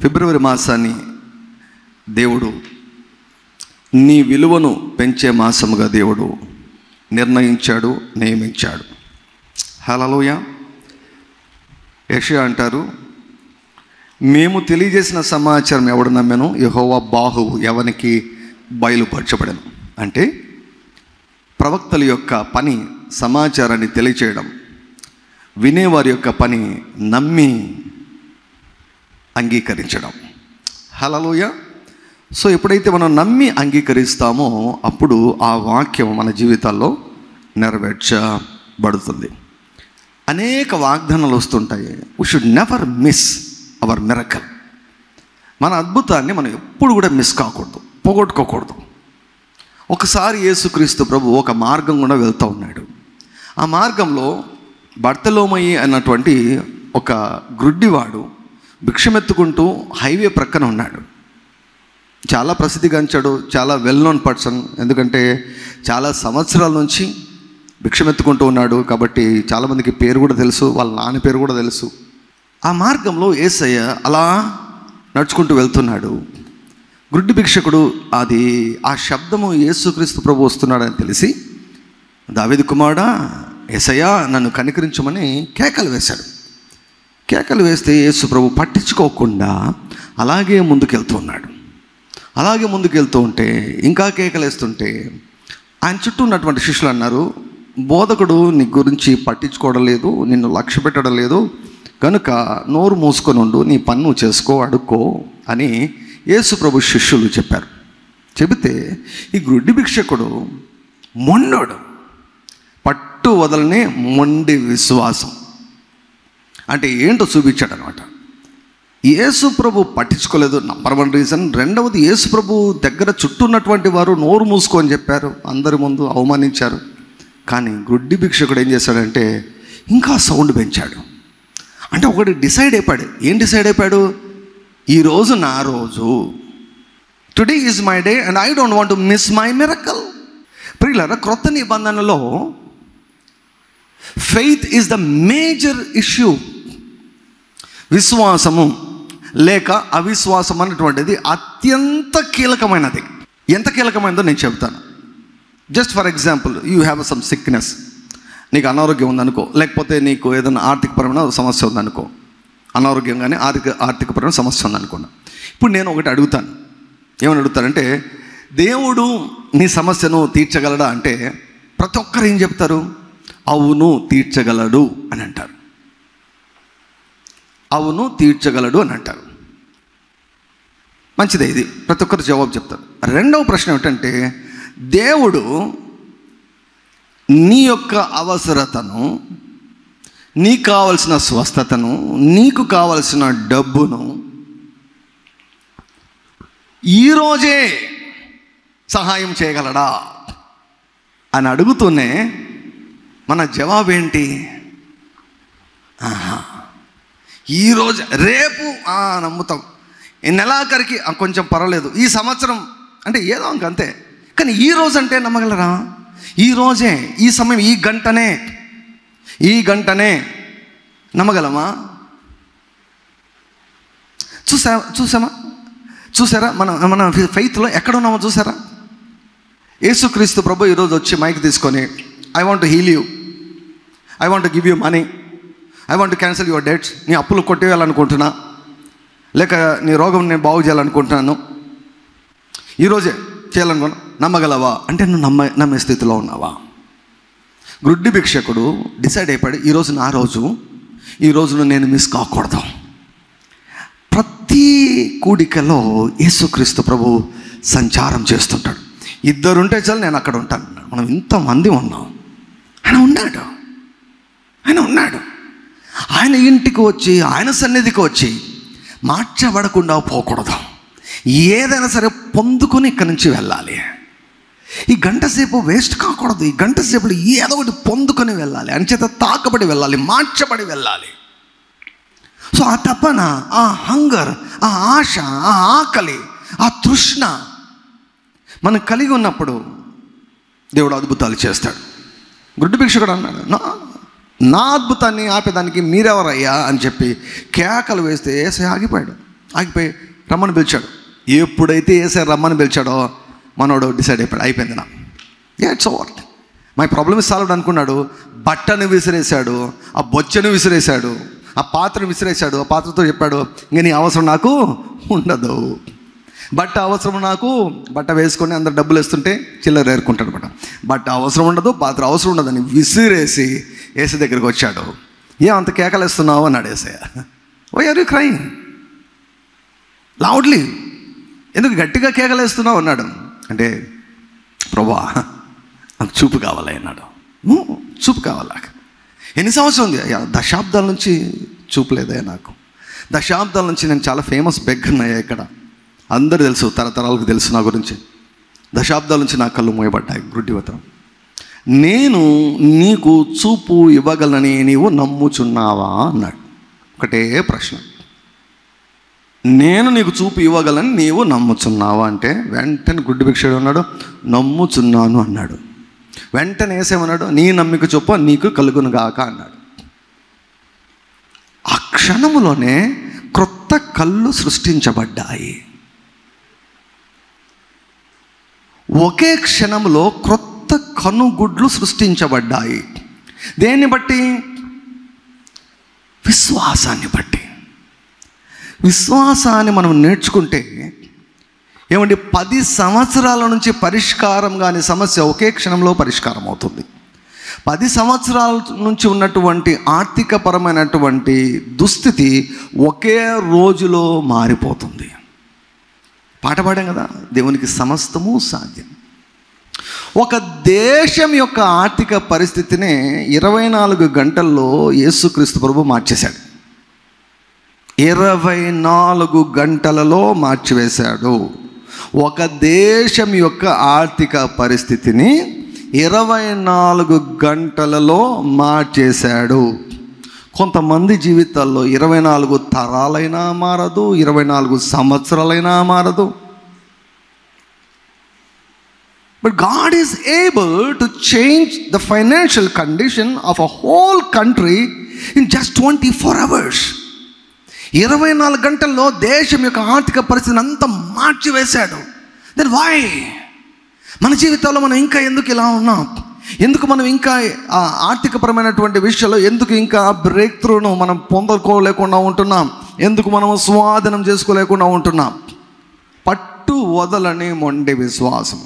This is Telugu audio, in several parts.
ఫిబ్రవరి మాసాన్ని దేవుడు నీ విలువను పెంచే మాసముగా దేవుడు నిర్ణయించాడు, నియమించాడు. హల్లెలూయా. యెషయా అంటారు, మేము తెలియజేసిన సమాచారం ఎవడు నమ్మెను, యెహోవా బాహువు ఎవనికి బయలుపరచబడెను. అంటే ప్రవక్తల యొక్క పని సమాచారాన్ని తెలియచేయడం, వినేవారి యొక్క పని నమ్మి అంగీకరించడం. హల్లెలూయా. సో ఎప్పుడైతే మనం నమ్మి అంగీకరిస్తామో అప్పుడు ఆ వాక్యం మన జీవితాల్లో నెరవేర్చబడుతుంది. అనేక వాగ్దానాలు వస్తుంటాయి. We should never miss our miracle. మన అద్భుతాన్ని మనం ఎప్పుడు కూడా మిస్ కాకూడదు, పోగొట్టుకోకూడదు. ఒకసారి యేసుక్రీస్తు ప్రభు ఒక మార్గం కూడా వెళ్తూ ఉన్నాడు. ఆ మార్గంలో బర్తలోమయి అన్నటువంటి ఒక గ్రుడ్డివాడు భిక్షమెత్తుకుంటూ హైవే ప్రక్కన ఉన్నాడు. చాలా ప్రసిద్ధిగాంచాడు, చాలా వెల్ నోన్ పర్సన్. ఎందుకంటే చాలా సంవత్సరాల నుంచి భిక్షమెత్తుకుంటూ ఉన్నాడు కాబట్టి చాలామందికి పేరు కూడా తెలుసు, వాళ్ళ నాన్న పేరు కూడా తెలుసు. ఆ మార్గంలో యేసయ్య అలా నడుచుకుంటూ వెళ్తున్నాడు. గ్రుడ్డి భిక్షకుడు ఆ శబ్దము యేసుక్రీస్తు ప్రభు వస్తున్నాడని తెలిసి, దావీదు కుమారుడా యేసయ్యా నన్ను కనికరించమని కేకలు వేశాడు. కేకలు వేస్తే యేసు ప్రభు పట్టించుకోకుండా అలాగే ముందుకెళ్తున్నాడు. అలాగే ముందుకెళ్తూ ఉంటే ఇంకా కేకలు వేస్తుంటే ఆయన చుట్టూ ఉన్నటువంటి శిష్యులు అన్నారు, బోధకుడు నీ గురించి పట్టించుకోవడం లేదు, నిన్ను లక్ష్య పెట్టడం లేదు, కనుక నోరు మూసుకొని ఉండు, నీ పని నువ్వు చేసుకో, అడుక్కో అని యేసు ప్రభు శిష్యులు చెప్పారు. చెబితే ఈ గ్రుడ్డి భిక్షకుడు మొండోడు, పట్టు వదలనే మొండి విశ్వాసం. అంటే ఏంటో చూపించాడు అనమాట. యేసు ప్రభు పట్టించుకోలేదు, నంబర్ 1 రీజన్. రెండవది, యేసు ప్రభు దగ్గర చుట్టూ ఉన్నటువంటి వారు నోరు మూసుకొని చెప్పారు, అందరి ముందు అవమానించారు. కానీ గ్రుడ్డి భిక్షకుడు ఏం చేశాడంటే ఇంకా సౌండ్ పెంచాడు. అంటే ఒకటి డిసైడ్ అయిపోయాడు. ఏం డిసైడ్ అయిపోయాడు? ఈరోజు నా రోజు, today is my day and I don't want to miss my miracle. ప్రియులారా, క్రొత్త నిబంధనలో faith is the major issue. విశ్వాసము లేక అవిశ్వాసం అన్నటువంటిది అత్యంత కీలకమైనది. ఎంత కీలకమైనదో నేను చెప్తాను. Just for example, you have some sickness. నీకు అనారోగ్యం ఉందనుకో, లేకపోతే నీకు ఏదైనా ఆర్థికపరమైన సమస్య ఉందనుకో, అనారోగ్యం కానీ ఆర్థికపరమైన సమస్య ఉందనుకున్నా. ఇప్పుడు నేను ఒకటి అడుగుతాను. ఏమని అడుగుతానంటే, దేవుడు నీ సమస్యను తీర్చగలడా అంటే ప్రతి ఒక్కరు ఏం చెప్తారు? అవును తీర్చగలడు అని అంటారు. అవును తీర్చగలడు అని అంటారు. మంచిదే, ఇది ప్రతి ఒక్కరు జవాబు చెప్తారు. రెండవ ప్రశ్న ఏమిటంటే, దేవుడు నీ యొక్క అవసరతను, నీకు కావలసిన స్వస్థతను, నీకు కావలసిన డబ్బును ఈరోజే సహాయం చేయగలడా అని అడుగుతూనే మన జవాబు ఏంటి? ఈరోజు, రేపు నమ్ముతాం, ఈ నెలాఖరికి కొంచెం పర్వాలేదు, ఈ సంవత్సరం అంటే ఏదో అంతే. కానీ ఈరోజు అంటే నమ్మగలరా? ఈరోజే, ఈ సమయం, ఈ గంటనే నమ్మగలమా? చూసారా మన ఫెయిత్లో ఎక్కడ ఉన్నామో చూసారా? యేసుక్రీస్తు ప్రభు ఈరోజు వచ్చి మైక్ తీసుకొని, I want to heal you, I want to give you money, I want to cancel your debts. నీ అప్పులు కొట్టేయాలనుకుంటున్నా, లేక నీ రోగం నేను బాగు చేయాలనుకుంటున్నాను, ఈరోజే చేయాలనుకున్నా, నమ్మగలవా అంటే నువ్వు నమ్మే స్థితిలో ఉన్నావా? గ్రుడ్డి భిక్షకుడు డిసైడ్ అయిపోయాడు, ఈరోజు నా రోజు, ఈ రోజును నేను మిస్ కాకూడదు. ప్రతి కూడికలో యేసుక్రీస్తు ప్రభు సంచారం చేస్తుంటాడు. ఇద్దరుంటే చాలు, నేను అక్కడ ఉంటాను. మనం ఇంతమంది ఉన్నాం, ఆయన ఉన్నాడు. ఆయన ఇంటికి వచ్చి, ఆయన సన్నిధికి వచ్చి మార్చబడకుండా పోకూడదు. ఏదైనా సరే పొందుకొని ఇక్కడి నుంచి వెళ్ళాలి. ఈ గంట సేపు వేస్ట్ కాకూడదు. ఈ గంట సేపులో ఏదో ఒకటి పొందుకొని వెళ్ళాలి, అంచేత తాకబడి వెళ్ళాలి, మార్చబడి వెళ్ళాలి. సో ఆ తపన, ఆ హంగర్, ఆ ఆశ, ఆ ఆకలి, ఆ తృష్ణ మనం కలిగి ఉన్నప్పుడు దేవుడు అద్భుతాలు చేస్తాడు. గ్రుడ్డి భిక్షకుడు అన్నాడు, నా అద్భుతాన్ని ఆపేదానికి మీరెవరయ్యా అని చెప్పి కేకలు వేస్తే యేసయ్య ఆగిపోయాడు. ఆగిపోయి రమ్మని పిలిచాడు. ఎప్పుడైతే యేసయ్య రమ్మని పిలిచాడో మనోడు డిసైడ్ అయిపోయింది నా it's over, my problem is solved అనుకున్నాడు. బట్టను విసిరేశాడు, ఆ బొచ్చను విసిరేశాడు, ఆ పాత్రను విసిరేశాడు. ఆ పాత్రతో చెప్పాడు, ఇంక నీ అవసరం నాకు ఉండదు, బట్ట అవసరం నాకు, బట్ట వేసుకొని అందరు డబ్బులు వేస్తుంటే చిల్లర ఏరుకుంటాడు అనమాట. బట్ట అవసరం ఉండదు, పాత్ర అవసరం ఉండదని విసిరేసి యేసయ్య దగ్గరికి వచ్చాడు. అంత కేకలేస్తున్నావు అన్నాడు Yesayya. Why are you crying loudly, ఎందుకు గట్టిగా కేకలేస్తున్నావు అన్నాడు. అంటే ప్రభువా నాకు చూపు కావాలి అన్నాడు. చూపు కావాలా? ఎన్ని సంవత్సరం ఉంది? దశాబ్దాల నుంచి చూపు లేదయ్యా నాకు. దశాబ్దాల నుంచి నేను చాలా ఫేమస్ బెగ్గర్నయ్యా, ఇక్కడ అందరు తెలుసు, తరతరాలకు తెలుసు నా గురించి. దశాబ్దాల నుంచి నా కళ్ళు మూయబడ్డాయి, గుడ్డివతనం. నేను నీకు చూపు ఇవ్వగలనని నీవు నమ్ముచున్నావా అన్నాడు. ఒకటే ప్రశ్న, నేను నీకు చూపు ఇవ్వగలని నీవు నమ్ముచున్నావా అంటే వెంటనే గుడ్డి భిక్షుడు అన్నాడు, నమ్ముచున్నాను అన్నాడు. వెంటనే యేసేమన్నాడు, నీ నమ్మిక చొప్పున నీకు కలుగును గాక అన్నాడు. ఆ క్షణములోనే క్రొత్త కళ్ళు సృష్టించబడ్డాయి. ఒకే క్షణంలో క్రొత్త కనుగుడ్లు సృష్టించబడ్డాయి. దేన్ని బట్టి? విశ్వాసాన్ని బట్టి. విశ్వాసాన్ని మనం నేర్చుకుంటే ఏమండి, 10 సంవత్సరాల నుంచి పరిష్కారం కాని సమస్య ఒకే క్షణంలో పరిష్కారం అవుతుంది. 10 సంవత్సరాల నుంచి ఉన్నటువంటి ఆర్థికపరమైనటువంటి దుస్థితి ఒకే రోజులో మారిపోతుంది. పాట పాడాం కదా, దేవునికి సమస్తము సాధ్యం. ఒక దేశం యొక్క ఆర్థిక పరిస్థితిని 24 గంటల్లో యేసుక్రీస్తు ప్రభు మార్చేశాడు. 24 గంటలలో మార్చివేశాడు. ఒక దేశం యొక్క ఆర్థిక పరిస్థితిని 24 గంటలలో మార్చేశాడు. కొంతమంది జీవితాల్లో 24 తరాలైనా మారదు, 24 సంవత్సరాలైనా మారదు. But God is able to change the financial condition of a whole country in just 24 hours. 24 గంటల్లో దేశం యొక్క ఆర్థిక పరిస్థితిని అంతా మార్చివేశాడు. Then why? మన జీవితాల్లో మనం ఇంకా ఎందుకు ఇలా ఉన్నాం? ఎందుకు మనం ఇంకా ఆ ఆర్థికపరమైనటువంటి విషయాల్లో ఎందుకు ఇంకా బ్రేక్ త్రూను మనం పొందుకోలేకుండా ఉంటున్నాం? ఎందుకు మనం స్వాధీనం చేసుకోలేకుండా ఉంటున్నాం? పట్టు వదలని మొండి విశ్వాసం.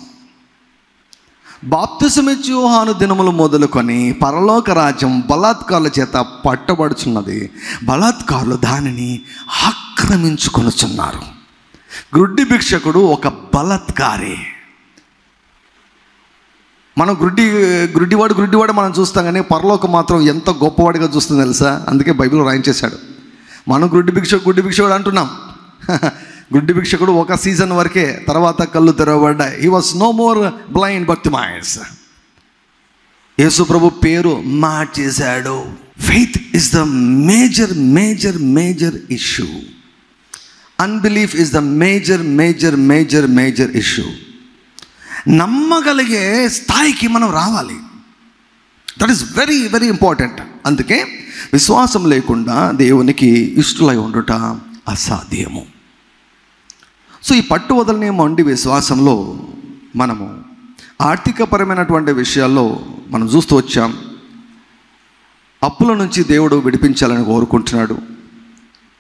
బాప్తిసమిచ్చు యోహాను దినములు మొదలుకొని పరలోక రాజ్యం బలాత్కారుల చేత పట్టబడుచున్నది, బలాత్కారులు దానిని ఆక్రమించుకొనుచున్నారు. గుడ్డి ఒక బలాత్కారి. మనం గుడ్డివాడు మనం చూస్తాం, కానీ పరలోకం మాత్రం ఎంత గొప్పవాడిగా చూస్తుంది తెలుసా? అందుకే బైబిల్లో రాయించేశాడు. మనం గుడ్డి భిక్షకుడు అంటున్నాం. గుడ్డి భిక్షకుడు ఒక సీజన్ వరకే, తర్వాత కళ్ళు తెరవబడ్డాయి. He was no more blind Bartimaeus. Yesu ప్రభు పేరు మార్చేశాడు. Faith is the major issue. Unbelief is the major issue. నమ్మగలిగే స్థాయికి మనం రావాలి. That is very very important. అందుకే విశ్వాసం లేకుండా దేవునికి ఇష్టలై ఉండుట అసాధ్యము. సో ఈ పట్టు వదలని మొండి విశ్వాసంలో మనము ఆర్థికపరమైనటువంటి విషయాల్లో మనం చూస్తూ వచ్చాం. అప్పుల నుంచి దేవుడు విడిపించాలని కోరుకుంటున్నాడు.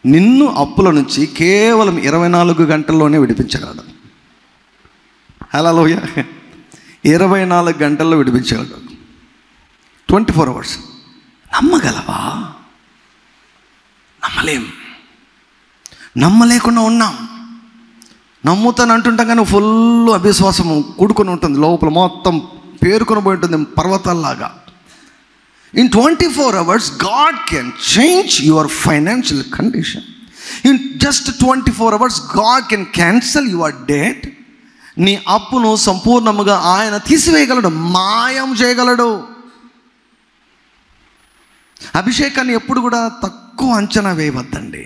నిన్ను అప్పుల నుంచి కేవలం 24 గంటల్లోనే విడిపించగలడు. హల్లెలూయా. 24 గంటల్లో విడిపించగలడు. 24 hours. నమ్మగలవా? నమ్మలేకుండా ఉన్నాం. నమ్ముతాను అంటుంటాం కానీ ఫుల్ అవిశ్వాసం కూడుకొని ఉంటుంది, లోపల మొత్తం పేరుకొని పోయి ఉంటుంది పర్వతాల్లాగా. In 24 hours, God can change your financial condition. In just 24 hours, God can cancel your debt. నీ అప్పును సంపూర్ణముగా ఆయన తీసివేయగలడు, మాయం చేయగలడు. అభిషేకాన్ని ఎప్పుడు కూడా తక్కువ అంచనా వేయవద్దండి.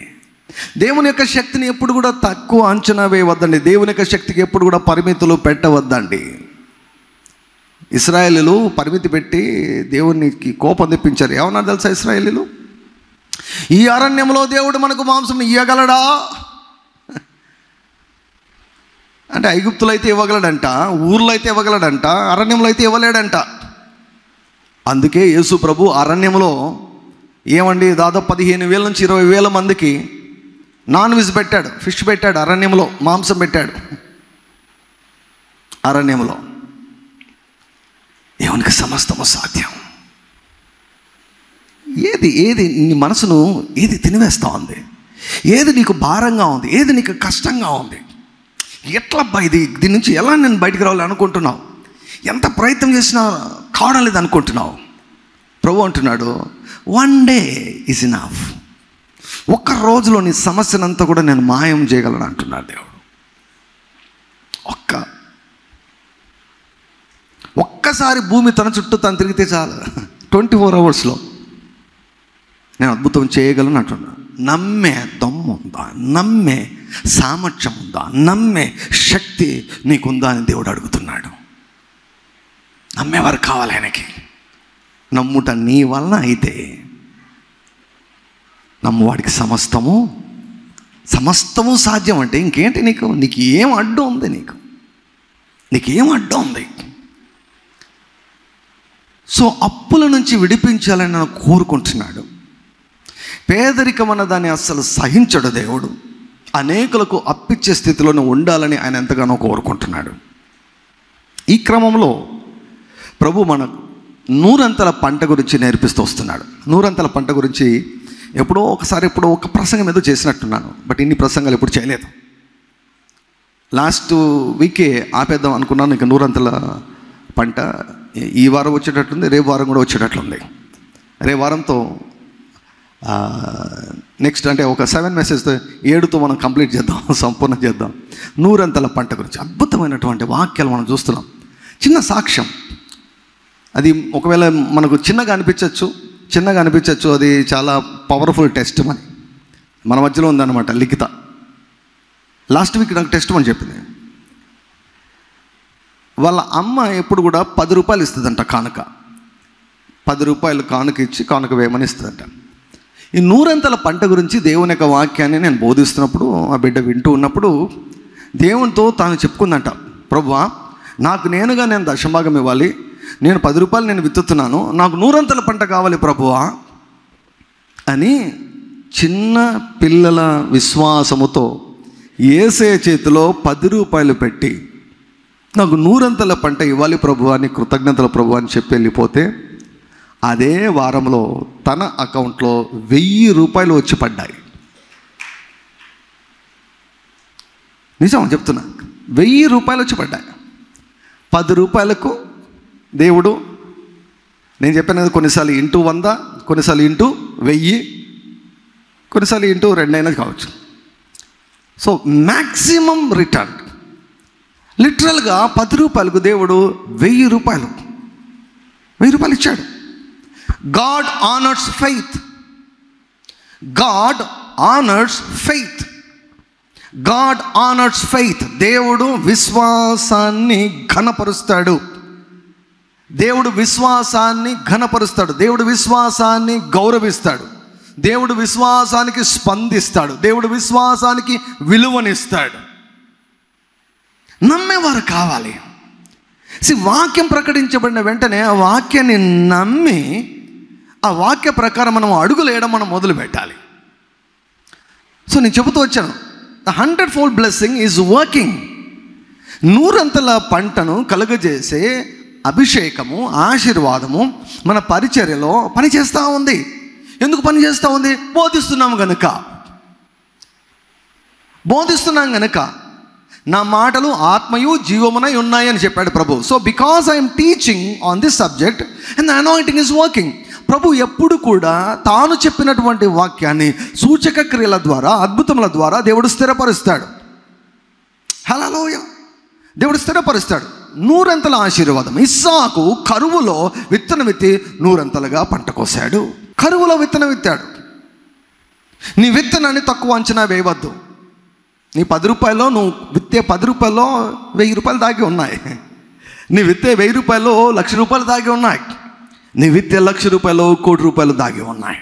దేవుని యొక్క శక్తిని ఎప్పుడు కూడా తక్కువ అంచనా వేయవద్దండి. దేవుని యొక్క శక్తికి ఎప్పుడు కూడా పరిమితులు పెట్టవద్దండి. ఇశ్రాయేలీలు పరిమితి పెట్టి దేవునికి కోపం తెప్పించారు. ఏమన్నారు తెలుసా ఇశ్రాయేలీలు? ఈ అరణ్యంలో దేవుడు మనకు మాంసం ఇయ్యగలడా? అంటే ఐగుప్తులో అయితే ఇవ్వగలడంట, ఊర్లో అయితే ఇవ్వగలడంట, అరణ్యంలో అయితే ఇవ్వలేడంట. అందుకే యేసు ప్రభు అరణ్యంలో ఏమండి దాదాపు 15,000 నుంచి 20,000 మందికి నాన్ వెజ్ పెట్టాడు, ఫిష్ పెట్టాడు, అరణ్యంలో మాంసం పెట్టాడు. అరణ్యంలో దేవునికి సమస్తము సాధ్యం. ఏది నీ మనసును ఏది తినివేస్తూ ఉంది, ఏది నీకు భారంగా ఉంది, ఏది నీకు కష్టంగా ఉంది, ఎట్లబ్బా దీని నుంచి ఎలా నేను బయటికి రావాలి అనుకుంటున్నావు, ఎంత ప్రయత్నం చేసినా కావడం లేదు అనుకుంటున్నావు. ప్రభు అంటున్నాడు, 1 day is enough. ఒక్క రోజులో నీ సమస్యనంతా కూడా నేను మాయం చేయగలను అంటున్నాడు దేవుడు. ఒక్కసారి భూమి తన చుట్టూ తను తిరిగితే చాలు, 24 hours నేను అద్భుతం చేయగలను అంటున్నాను. నమ్మే దమ్ము ఉందా, నమ్మే సామర్థ్యం ఉందా, నమ్మే శక్తి నీకుందా అని దేవుడు అడుగుతున్నాడు. నమ్మేవారు కావాలి ఆయనకి. నమ్ముట నీ వలన అయితే నమ్మువాడికి సమస్తము సాధ్యం. అంటే ఇంకేంటి, నీకు ఏం అడ్డు ఉంది, నీకేం అడ్డు ఉంది? సో అప్పుల నుంచి విడిపించాలని నేను కోరుకుంటున్నాడు. పేదరికం అన్న దాన్ని అస్సలు సహించడు దేవుడు. అనేకులకు అప్పిచ్చే స్థితిలోనే ఉండాలని ఆయన ఎంతగానో కోరుకుంటున్నాడు. ఈ క్రమంలో ప్రభు మనకు 100 పంట గురించి నేర్పిస్తూ వస్తున్నాడు. 100 పంట గురించి ఎప్పుడో ఒక ప్రసంగం ఏదో చేసినట్టున్నాను, బట్ ఇన్ని ప్రసంగాలు ఎప్పుడు చేయలేదు. లాస్ట్ వీకే ఆపేద్దాం అనుకున్నాను. ఇంకా 100 పంట ఈ వారం వచ్చేటట్లుంది, రేపు వారం కూడా వచ్చేటట్లుంది. రేపు వారంతో నెక్స్ట్ అంటే ఒక 7 మెసేజ్తో 7తో మనం కంప్లీట్ చేద్దాం, సంపూర్ణ చేద్దాం. 100 పంట గురించి అద్భుతమైనటువంటి వాక్యాలు మనం చూస్తున్నాం. చిన్న సాక్ష్యం, అది ఒకవేళ మనకు చిన్నగా అనిపించవచ్చు, అది చాలా పవర్ఫుల్ టెస్ట్ మన మధ్యలో ఉందన్నమాట. లిఖిత లాస్ట్ వీక్ నాకు టెస్ట్ అని చెప్పింది. వాళ్ళ అమ్మ ఎప్పుడు కూడా 10 రూపాయలు ఇస్తుందంట కానుక. 10 రూపాయలు కానుక ఇచ్చి కానుక వేయమని ఇస్తుందంట. ఈ 100 పంట గురించి దేవుని యొక్క వాక్యాన్ని నేను బోధిస్తున్నప్పుడు ఆ బిడ్డ వింటూ ఉన్నప్పుడు దేవునితో తాను చెప్పుకుందంట, ప్రభువా నాకు నేను దశభాగం ఇవ్వాలి, నేను 10 రూపాయలు నేను విత్తుతున్నాను, నాకు 100 పంట కావాలి ప్రభువా అని చిన్న పిల్లల విశ్వాసముతో యేసయ్య చేతిలో 10 రూపాయలు పెట్టి నాకు 100 పంట ఇవ్వాలి ప్రభువా అని, కృతజ్ఞతల ప్రభువా అని చెప్పి వెళ్ళిపోతే అదే వారంలో తన అకౌంట్లో 1000 రూపాయలు వచ్చి పడ్డాయి. నిజం చెప్తున్నా, 1000 రూపాయలు వచ్చి పడ్డాయి. 10 రూపాయలకు దేవుడు, నేను చెప్పాను కదా, కొన్నిసార్లు ఇంటూ 100, కొన్నిసార్లు ఇంటూ 1000, కొన్నిసార్లు ఇంటూ 2 అయినా కావచ్చు. సో మ్యాక్సిమం రిటర్న్ లిటరల్గా 10 రూపాయలకు దేవుడు 1000 రూపాయలు ఇచ్చాడు. God honors faith. God honors faith. God honors faith. దేవుడు విశ్వాసాన్ని ఘనపరుస్తాడు. దేవుడు విశ్వాసాన్ని ఘనపరుస్తాడు. దేవుడు విశ్వాసాన్ని గౌరవిస్తాడు. దేవుడు విశ్వాసానికి స్పందిస్తాడు. దేవుడు విశ్వాసానికి విలువనిస్తాడు. నమ్మేవారు కావాలి. వాక్యం ప్రకటించబడిన వెంటనే ఆ వాక్యాన్ని నమ్మి ఆ వాక్య ప్రకారం మనం అడుగులేయడం మనం మొదలు పెట్టాలి. సో నేను చెబుతూ వచ్చాను, the 100-fold blessing is working. 100 పంటను కలుగజేసే అభిషేకము, ఆశీర్వాదము మన పరిచర్యలో పనిచేస్తూ ఉంది. ఎందుకు పనిచేస్తూ ఉంది? బోధిస్తున్నాం గనుక. నా మాటలు ఆత్మయు జీవమునై ఉన్నాయని చెప్పాడు ప్రభు. So because I'm teaching on this subject and the anointing is working. ప్రభు ఎప్పుడు కూడా తాను చెప్పినటువంటి వాక్యాన్ని సూచక క్రియల ద్వారా, అద్భుతముల ద్వారా దేవుడు స్థిరపరుస్తాడు. హల్లెలూయా. దేవుడు స్థిరపరుస్తాడు. 100 ఆశీర్వాదం. ఇస్సాకు కరువులో విత్తనం విత్తి 100 పంట కోసాడు. కరువులో విత్తనం విత్తాడు. నీ విత్తనాన్ని తక్కువ అంచనా వేయవద్దు. నీ 10 రూపాయల్లో, నువ్వు విత్తే 10 రూపాయల్లో 1000 రూపాయలు దాగి ఉన్నాయి. నీ విత్తే 1000 రూపాయల్లో 1,00,000 రూపాయలు దాగి ఉన్నాయి. నీ విత్తే 1,00,000 రూపాయలు 1,00,00,000 రూపాయలు దాగి ఉన్నాయి.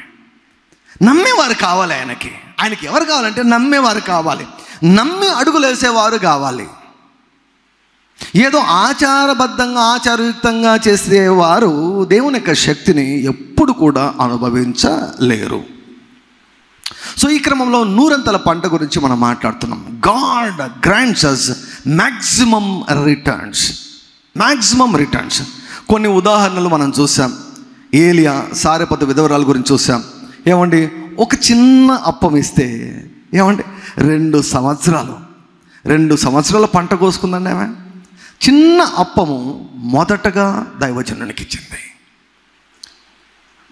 నమ్మేవారు కావాలి ఆయనకి. ఎవరు కావాలంటే నమ్మేవారు కావాలి. నమ్మి అడుగులేసేవారు కావాలి. ఏదో ఆచారబద్ధంగా ఆచారయుక్తంగా చేసేవారు దేవుని యొక్క శక్తిని ఎప్పుడు కూడా అనుభవించలేరు. సో ఈ క్రమంలో నూరంతల పంట గురించి మనం మాట్లాడుతున్నాం. God grants us maximum returns. కొన్ని ఉదాహరణలు మనం చూసాం. ఏలియా సారెపతు విధవరాల గురించి చూసాం. ఏమండి, ఒక చిన్న అప్పం ఇస్తే ఏమండి 2 సంవత్సరాల పంట కోసుకుందండి ఆమె. చిన్న అప్పము మొదటగా దైవజనునికి ఇచ్చింది.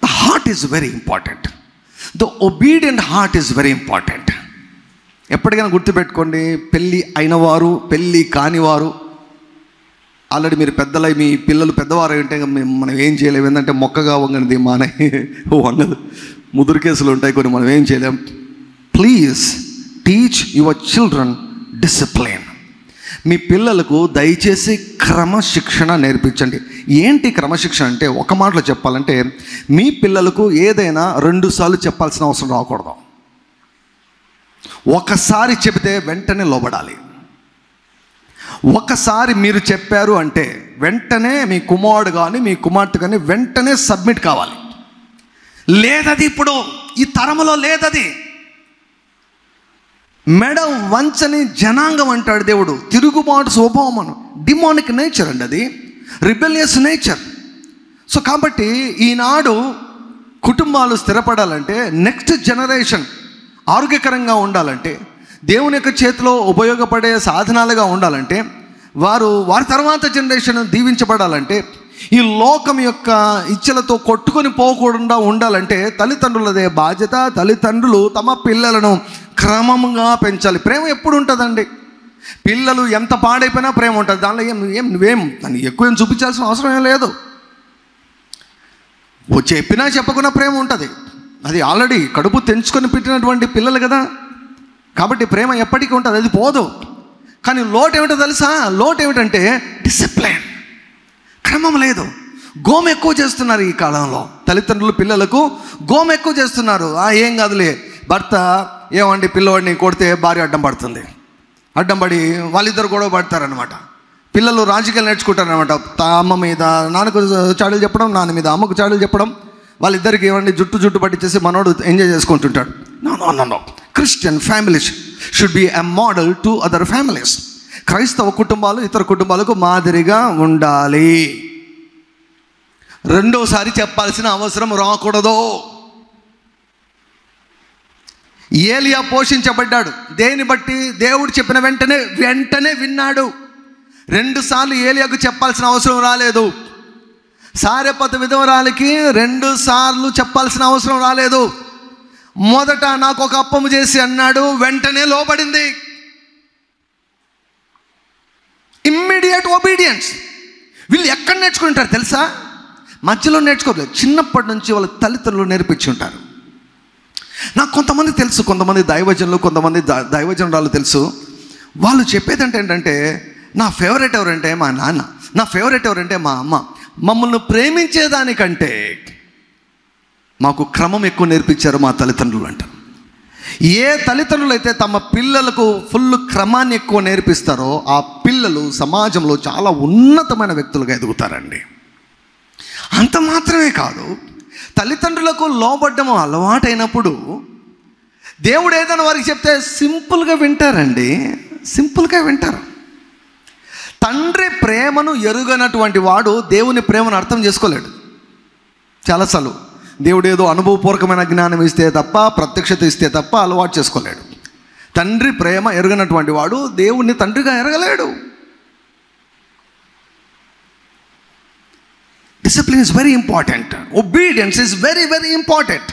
The heart is very important. The obedient heart is very important. ఎప్పటికైనా గుర్తుపెట్టుకోండి, పెళ్ళి అయినవారు, పెళ్ళి కానివారు, ఆల్రెడీ మీరు పెద్దలై మీ పిల్లలు పెద్దవారు అంటే మనం ఏం చేయలేము. ఏంటంటే మొక్కగా వంగనిది వంగదు, ముదురు కేసులు ఉంటాయి కొన్ని, మనం ఏం చేయలేం. Please teach your children discipline. మీ పిల్లలకు దయచేసి క్రమశిక్షణ నేర్పించండి. ఏంటి క్రమశిక్షణ అంటే, ఒక మాటలో చెప్పాలంటే, మీ పిల్లలకు ఏదైనా 2 సార్లు చెప్పాల్సిన అవసరం రాకూడదు. ఒకసారి చెబితే వెంటనే లోబడాలి. ఒకసారి మీరు చెప్పారు అంటే వెంటనే మీ కుమారుడు కానీ మీ కుమార్తె కానీ వెంటనే సబ్మిట్ కావాలి. లేదది ఇప్పుడు ఈ తరములో లేదది. మెడ వంచని జనాంగం అంటాడు దేవుడు. తిరుగుబాటు స్వభావం అను, డిమానిక్ నేచర్ అండి అది, రిబెలియస్ నేచర్. సో కాబట్టి ఈనాడు కుటుంబాలు స్థిరపడాలంటే, నెక్స్ట్ జనరేషన్ ఆరోగ్యకరంగా ఉండాలంటే, దేవుని యొక్క చేతిలో ఉపయోగపడే సాధనాలుగా ఉండాలంటే, వారి తర్వాత జనరేషన్ దీవించబడాలంటే, ఈ లోకం యొక్క ఇచ్చలతో కొట్టుకొని పోకుండా ఉండాలంటే తల్లిదండ్రులదే బాధ్యత. తల్లిదండ్రులు తమ పిల్లలను క్రమంగా పెంచాలి. ప్రేమ ఎప్పుడు ఉంటుందండి? పిల్లలు ఎంత పాడైపోయినా ప్రేమ ఉంటుంది. దానిలో నువ్వేం ఎక్కువ చూపించాల్సిన అవసరం ఏం లేదు. చెప్పినా చెప్పకుండా ప్రేమ ఉంటుంది. అది ఆల్రెడీ కడుపు తెంచుకొని పెట్టినటువంటి పిల్లలు కదా. కాబట్టి ప్రేమ ఎప్పటికీ ఉంటుంది, అది పోదు. కానీ లోటు ఏమిటో తెలుసా? లోటు ఏమిటంటే డిసిప్లిన్, క్రమం లేదు. గోమ ఎక్కువ చేస్తున్నారు ఈ కాలంలో. తల్లిదండ్రులు పిల్లలకు గోమ ఎక్కువ చేస్తున్నారు. ఏం కాదులే, భర్త ఏమండి పిల్లవాడిని కొడితే భార్య అడ్డం పడుతుంది, అడ్డం పడి వాళ్ళిద్దరు గొడవ పడతారనమాట. పిల్లలు రాజకీయాలు నేర్చుకుంటారనమాట. అమ్మ మీద నాన్నకు చాడీలు చెప్పడం, నాన్న మీద అమ్మకు చాడీలు చెప్పడం. వాళ్ళిద్దరికి ఏమండి జుట్టు పట్టించేసి మనోడు ఎంజాయ్ చేసుకుంటుంటాడు. No. Christian families should be a model to other families. క్రైస్తవ కుటుంబాలు ఇతర కుటుంబాలకు మాదిరిగా ఉండాలి. రెండోసారి చెప్పాల్సిన అవసరం రాకూడదు. ఏలియా పోషించబడ్డాడు. దేని బట్టి? దేవుడు చెప్పిన వెంటనే విన్నాడు. 2 సార్లు ఏలియాకు చెప్పాల్సిన అవసరం రాలేదు. సారెపతు విధవరాలికి 2 సార్లు చెప్పాల్సిన అవసరం రాలేదు. మొదట నాకు ఒక అప్పము చేసి అన్నాడు, వెంటనే లోబడింది. Immediate obedience. వీళ్ళు ఎక్కడ నేర్చుకుంటారు తెలుసా? మధ్యలో నేర్చుకోలేదు, చిన్నప్పటి నుంచి వాళ్ళ తల్లిదండ్రులు నేర్పించి ఉంటారు. నాకు కొంతమంది తెలుసు, కొంతమంది దైవజనులు, కొంతమంది దైవజనురాలు తెలుసు. వాళ్ళు చెప్పేది ఏంటంటే, నా ఫేవరెట్ ఎవరంటే మా నాన్న, నా ఫేవరెట్ ఎవరంటే మా అమ్మ. మమ్మల్ని ప్రేమించేదానికంటే మాకు క్రమం ఎక్కువ నేర్పించారు మా తల్లిదండ్రులు అంటారు. ఏ తల్లిదండ్రులు అయితే తమ పిల్లలకు ఫుల్ క్రమాన్ని ఎక్కువ నేర్పిస్తారో ఆ పిల్లలు సమాజంలో చాలా ఉన్నతమైన వ్యక్తులుగా ఎదుగుతారండి. అంత మాత్రమే కాదు, తల్లిదండ్రులకు లోబడ్డం అలవాటైనప్పుడు దేవుడు ఏదైనా వారికి చెప్తే సింపుల్గా వింటారండి, సింపుల్గా వింటారు. తండ్రి ప్రేమను ఎరుగనటువంటి వాడు దేవుని ప్రేమను అర్థం చేసుకోలేడు. చాలాసార్లు దేవుడు ఏదో అనుభవపూర్వకమైన జ్ఞానం ఇస్తే తప్ప, ప్రత్యక్షత ఇస్తే తప్ప అలవాటు చేసుకోలేడు. తండ్రి ప్రేమ ఎరుగనటువంటి వాడు దేవుణ్ణి తండ్రిగా ఎరగలేడు. Discipline is very important. Obedience is very, very important.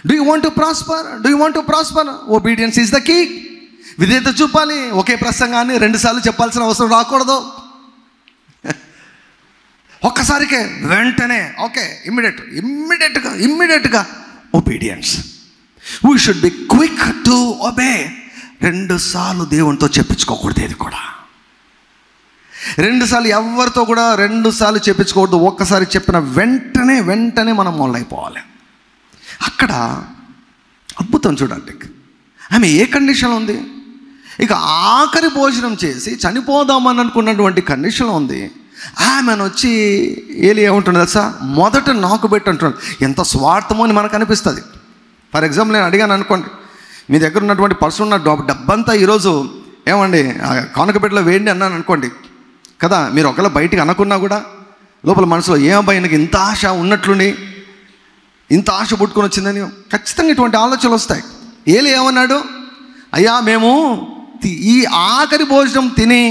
Do you want to prosper? Obedience is the key. విధేయత చూపాలి. ఒకే ప్రసంగాన్ని 2 సార్లు చెప్పాల్సిన అవసరం రాకూడదు. ఒక్కసారికే వెంటనే ఓకే, ఇమ్మీడియట్గా obedience. We should be quick to obey. 2 సార్లు దేవునితో చెప్పించుకోకూడదు. ఇది కూడా 2 సార్లు ఎవరితో కూడా 2 సార్లు చెప్పించకూడదు. ఒక్కసారి చెప్పిన వెంటనే మనం మొదలైపోవాలి. అక్కడ అద్భుతం చూడండి. ఆమె ఏ కండిషన్లో ఉంది? ఇక ఆఖరి భోజనం చేసి చనిపోదామని అనుకున్నటువంటి కండిషన్లో ఉంది. ఆమెను వచ్చి ఏలి ఏమంటున్నది తెలుసా, మొదట నాకు పెట్టి అంటున్నాడు. ఎంత స్వార్థమో అని మనకు అనిపిస్తుంది. ఫర్ ఎగ్జాంపుల్ నేను అడిగాను అనుకోండి, మీ దగ్గర ఉన్నటువంటి పర్సు ఉన్న డబ్బంతా ఈరోజు ఏమండి కానుకపెట్టలో వేయండి అన్నాను అనుకోండి కదా, మీరు ఒకవేళ బయటికి అనకున్నా కూడా లోపల మనసులో ఏ అబ్బాయి నాకు ఇంత ఆశ ఉన్నట్లుండి ఇంత ఆశ పుట్టుకొని వచ్చిందని ఖచ్చితంగా ఇటువంటి ఆలోచనలు వస్తాయి. ఏలి ఏమన్నాడు, అయ్యా మేము ఈ ఆఖరి భోజనం తిని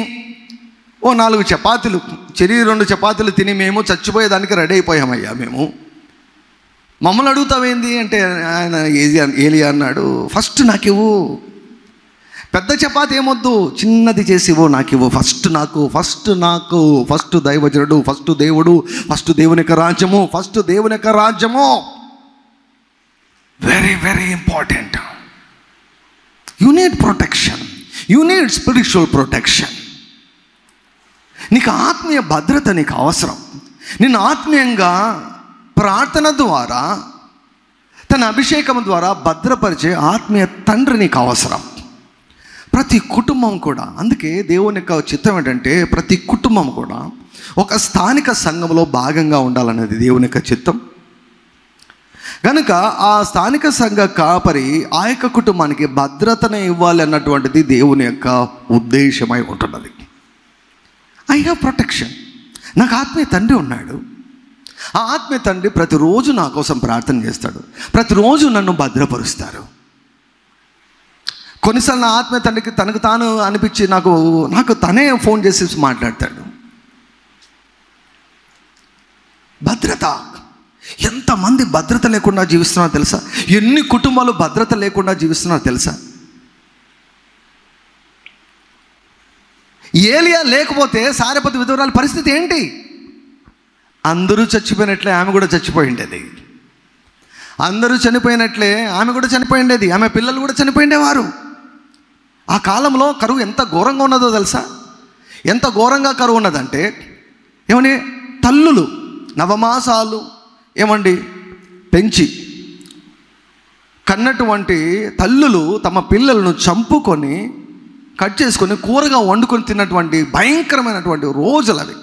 4 చపాతీలు 2 చపాతీలు తిని మేము చచ్చిపోయేదానికి రెడీ అయిపోయామయ్యా, మేము మమ్మల్ని అడుగుతావేంది అంటే ఆయన ఏలి అన్నాడు, ఫస్ట్ నాకు ఇవ్వు, పెద్ద చపాతి ఏమొద్దు, చిన్నది చేసి ఇవ్వు, నాకు ఇవ్వు, ఫస్ట్ దైవజనుడు, ఫస్ట్ దేవుడు, ఫస్ట్ దేవుని యొక్క రాజ్యము, ఫస్ట్ దేవుని యొక్క రాజ్యము. Very very important. You need protection, you need spiritual protection. నీకు ఆత్మీయ భద్రత నీకు అవసరం. నిన్ను ఆత్మీయంగా ప్రార్థన ద్వారా తన అభిషేకం ద్వారా భద్రపరిచే ఆత్మీయ తండ్రి నీకు అవసరం. ప్రతి కుటుంబం కూడా, అందుకే దేవుని యొక్క చిత్తం ఏంటంటే ప్రతి కుటుంబం కూడా ఒక స్థానిక సంఘంలో భాగంగా ఉండాలనేది దేవుని యొక్క చిత్తం. కనుక ఆ స్థానిక సంఘ కాపరి ఆ యొక్క కుటుంబానికి భద్రతను ఇవ్వాలి అన్నటువంటిది దేవుని యొక్క ఉద్దేశమై ఉంటున్నది. I have protection. నాకు ఆత్మీయ తండ్రి ఉన్నాడు. ఆ ఆత్మీయ తండ్రి ప్రతిరోజు నా కోసం ప్రార్థన చేస్తాడు, ప్రతిరోజు నన్ను భద్రపరుస్తారు. కొన్నిసార్లు నా ఆత్మీయ తండ్రికి తనకు తాను అనిపించి నాకు తనే ఫోన్ చేసి మాట్లాడతాడు. భద్రత. ఎంతమంది భద్రత లేకుండా జీవిస్తున్నారో తెలుసా? ఎన్ని కుటుంబాలు భద్రత లేకుండా జీవిస్తున్నారో తెలుసా? ఏలియా లేకపోతే సారెపతు విధవరాలి పరిస్థితి ఏంటి? అందరూ చచ్చిపోయినట్లే ఆమె కూడా చచ్చిపోయి ఉండేది. అందరూ చనిపోయినట్లే ఆమె కూడా చనిపోయి ఉండేది. ఆమె పిల్లలు కూడా చనిపోయిండేవారు. ఆ కాలంలో కరువు ఎంత ఘోరంగా ఉన్నదో తెలుసా? ఎంత ఘోరంగా కరువు ఉన్నదంటే ఏమని, తల్లులు నవమాసాలు పెంచి కన్నటువంటి తల్లులు తమ పిల్లలను చంపుకొని కట్ చేసుకొని కూరగా వండుకొని తిన్నటువంటి భయంకరమైనటువంటి రోజులు అవి.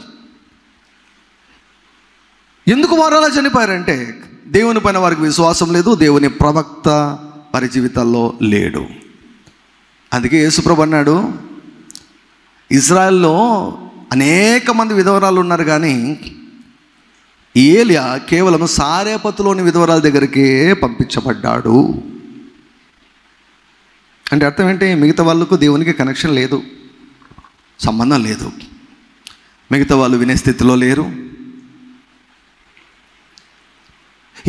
ఎందుకు వారు అలా చనిపోయారంటే దేవుని పైన వారికి విశ్వాసం లేదు, దేవుని ప్రవక్త వారి జీవితాల్లో లేడు. అందుకే యేసుప్రభు అన్నాడు, ఇజ్రాయెల్లో అనేక మంది విధవరాలు ఉన్నారు, కానీ ఏలియా కేవలం సారేపతులోని విధవరాల దగ్గరికే పంపించబడ్డాడు. అంటే అర్థం ఏంటి? మిగతా వాళ్ళకు దేవునికి కనెక్షన్ లేదు, సంబంధం లేదు. మిగతా వాళ్ళు వినే స్థితిలో లేరు.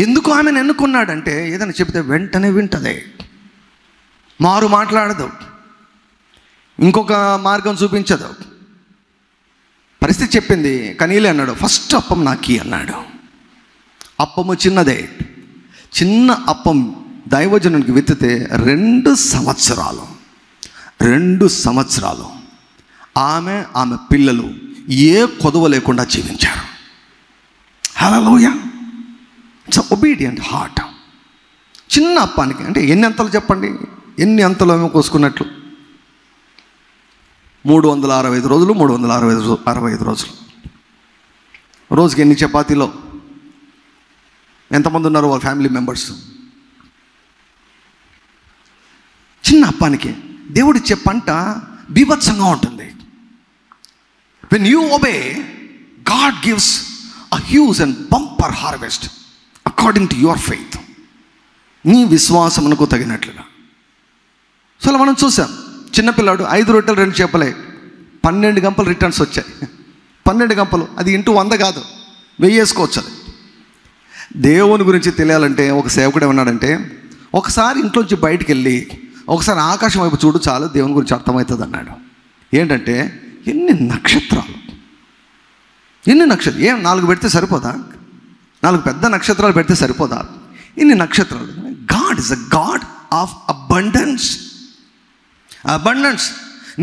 ఎందుకు ఆమెను ఎన్నుకున్నాడంటే ఏదైనా చెప్తే వెంటనే వింటదే, మారు మాట్లాడదు, ఇంకొక మార్గం చూపించదు. పరిస్థితి చెప్పింది, కానీ ఏలి అన్నాడు, ఫస్ట్ అప్పం నాకి అన్నాడు. అప్పము చిన్నదే. చిన్న అప్పం దైవజనునికి విత్తితే 2 సంవత్సరాలు ఆమె పిల్లలు ఏ కొదవ లేకుండా జీవించారు. హల్లెలూయా. It's obedient heart. చిన్న అప్పానికి అంటే ఎన్ని అంతలు చెప్పండి, ఎన్ని అంతలు ఏమో కోసుకున్నట్లు. 365 రోజులు 365 రోజులు. రోజుకి ఎన్ని చపాతీలో? ఎంతమంది ఉన్నారు వాళ్ళ ఫ్యామిలీ మెంబర్స్? చిన్న అప్పానికి దేవుడిచ్చే పంట బీభత్సంగా ఉంటుంది. When you obey, God gives a huge and bumper harvest according to your faith. నీ విశ్వాసమునకు తగినట్లుగా. సో అలా మనం చూసాం. చిన్నపిల్లాడు 5 రొట్టెలు 2 చేపలే, 12 గంపలు రిటర్న్స్ వచ్చాయి. 12 గంపలు, అది ఇంటూ 100 కాదు, 1000 వేసుకోవచ్చు. అది దేవుని గురించి తెలియాలంటే ఒక సేవకుడు ఏమన్నాడంటే, ఒకసారి ఇంట్లోంచి బయటికి వెళ్ళి ఒకసారి ఆకాశం వైపు చూడు, చాలు దేవుని గురించి అర్థమవుతుంది అన్నాడు. ఏంటంటే ఎన్ని నక్షత్రాలు, ఏం 4 పెడితే సరిపోదా? 4 పెద్ద నక్షత్రాలు పెడితే సరిపోదా? ఇన్ని నక్షత్రాలు. God is a God of abundance.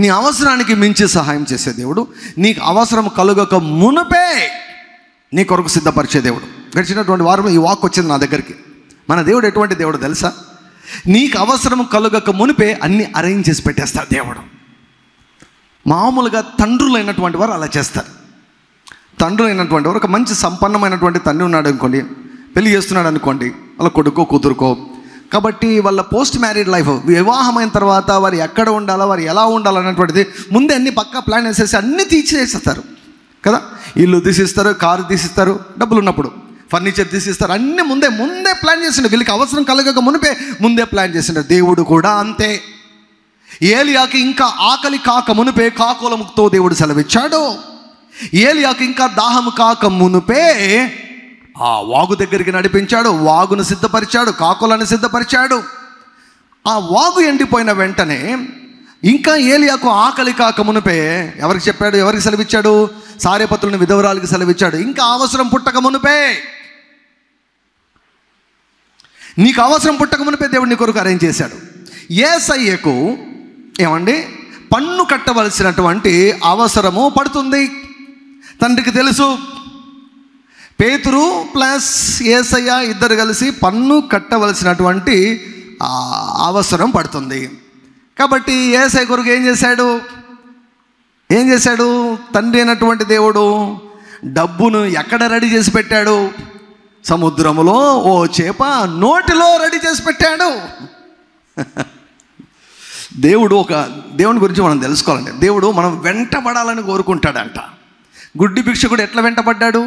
నీ అవసరానికి మించి సహాయం చేసే దేవుడు. నీకు అవసరం కలుగక మునుపే నీ కొరకు సిద్ధపరిచే దేవుడు. గడిచినటువంటి వారం ఈ వాక్ వచ్చింది నా దగ్గరికి. మన దేవుడు ఎటువంటి దేవుడు తెలుసా? నీకు అవసరం కలుగక మునిపే అన్ని అరేంజ్ చేసి పెట్టేస్తాడు దేవుడు. మామూలుగా తండ్రులైనటువంటి వారు అలా చేస్తారు. తండ్రులైనటువంటి వారు, ఒక మంచి సంపన్నమైనటువంటి తండ్రి ఉన్నాడు అనుకోండి, పెళ్లి చేస్తున్నాడు అనుకోండి, వాళ్ళ కొడుకో కూతురుకో. కాబట్టి వాళ్ళ పోస్ట్ మ్యారీడ్ లైఫ్, వివాహమైన తర్వాత వారు ఎక్కడ ఉండాలో, వారు ఎలా ఉండాలన్నటువంటిది ముందే అన్ని పక్కా ప్లాన్ వేసేసి అన్నీ తీసేస్తారు కదా. ఇల్లు తీసిస్తారు, కారు తీసిస్తారు, డబ్బులు ఉన్నప్పుడు ఫర్నిచర్ తీసిస్తారు, అన్నీ ముందే ప్లాన్ చేసిండు. వీళ్ళకి అవసరం కలగక ముందే ప్లాన్ చేసిండు. దేవుడు కూడా అంతే. ఏలియాకి ఇంకా ఆకలి కాక మునుపే కాకులముతో దేవుడు సెలవిచ్చాడు. ఏలియాకి ఇంకా దాహము కాక మునుపే ఆ వాగు దగ్గరికి నడిపించాడు, వాగును సిద్ధపరిచాడు, కాకులను సిద్ధపరిచాడు. ఆ వాగు ఎండిపోయిన వెంటనే ఇంకా ఏలియాకు ఆకలి కాక మునుపే ఎవరికి చెప్పాడు, ఎవరికి సెలవిచ్చాడు? సారెపతులను విధవరాలకి సెలవిచ్చాడు. ఇంకా అవసరం పుట్టక మునుపే, నీకు అవసరం పుట్టక మునిపే దేవుడు నీ కొరకు అరేంజ్ చేశాడు. యేసయ్యకు ఏమండి పన్ను కట్టవలసినటువంటి అవసరము పడుతుంది. తండ్రికి తెలుసు. పేతురు ప్లస్ యేసయ్య ఇద్దరు కలిసి పన్ను కట్టవలసినటువంటి అవసరం పడుతుంది. కాబట్టి యేసయ్య కొరకు ఏం చేశాడు? తండ్రి అయినటువంటి దేవుడు డబ్బును ఎక్కడ రెడీ చేసి పెట్టాడు? సముద్రములో ఓ చేప నోటిలో రెడీ చేసి పెట్టాడు. దేవుని గురించి మనం తెలుసుకోవాలంటే, దేవుడు మనం వెంటబడాలని కోరుకుంటాడంట. గుడ్డి భిక్షకుడు ఎట్లా వెంటబడ్డాడు?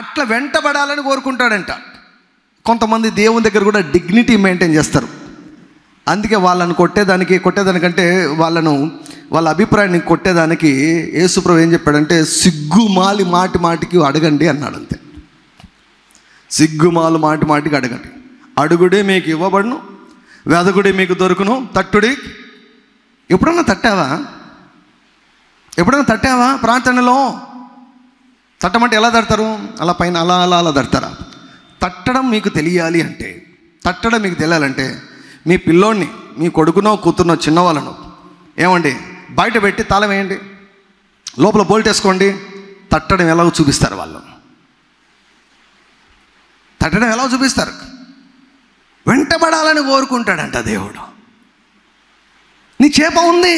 అట్లా వెంటబడాలని కోరుకుంటాడంట. కొంతమంది దేవుని దగ్గర కూడా డిగ్నిటీ మెయింటైన్ చేస్తారు. అందుకే వాళ్ళని కొట్టేదానికంటే వాళ్ళ అభిప్రాయాన్ని కొట్టేదానికి యేసుప్రభు ఏం చెప్పాడంటే, సిగ్గుమాలి మాటికి అడగండి అన్నాడు. అంతే, సిగ్గుమాలు మాటికి అడగండి. అడుగుడే మీకు ఇవ్వబడును, వెదకుడే మీకు దొరుకును, తట్టుడి. ఎప్పుడన్నా తట్టావా? ప్రార్థనలో తట్టమంటే ఎలా తడతారు? అలా పైన అలా తడతారా? తట్టడం మీకు తెలియాలంటే మీ పిల్లోడిని, మీ కొడుకునో కూతురునో చిన్నవాళ్ళను ఏమండి బయట పెట్టి తాళం వేయండి, లోపల బోల్ట్ వేసుకోండి. తట్టడం ఎలాగో చూపిస్తారు వాళ్ళు. తట్టడం ఎలా చూపిస్తారు? వెంటబడాలని కోరుకుంటాడంట దేవుడు. నీ చేప ఉంది,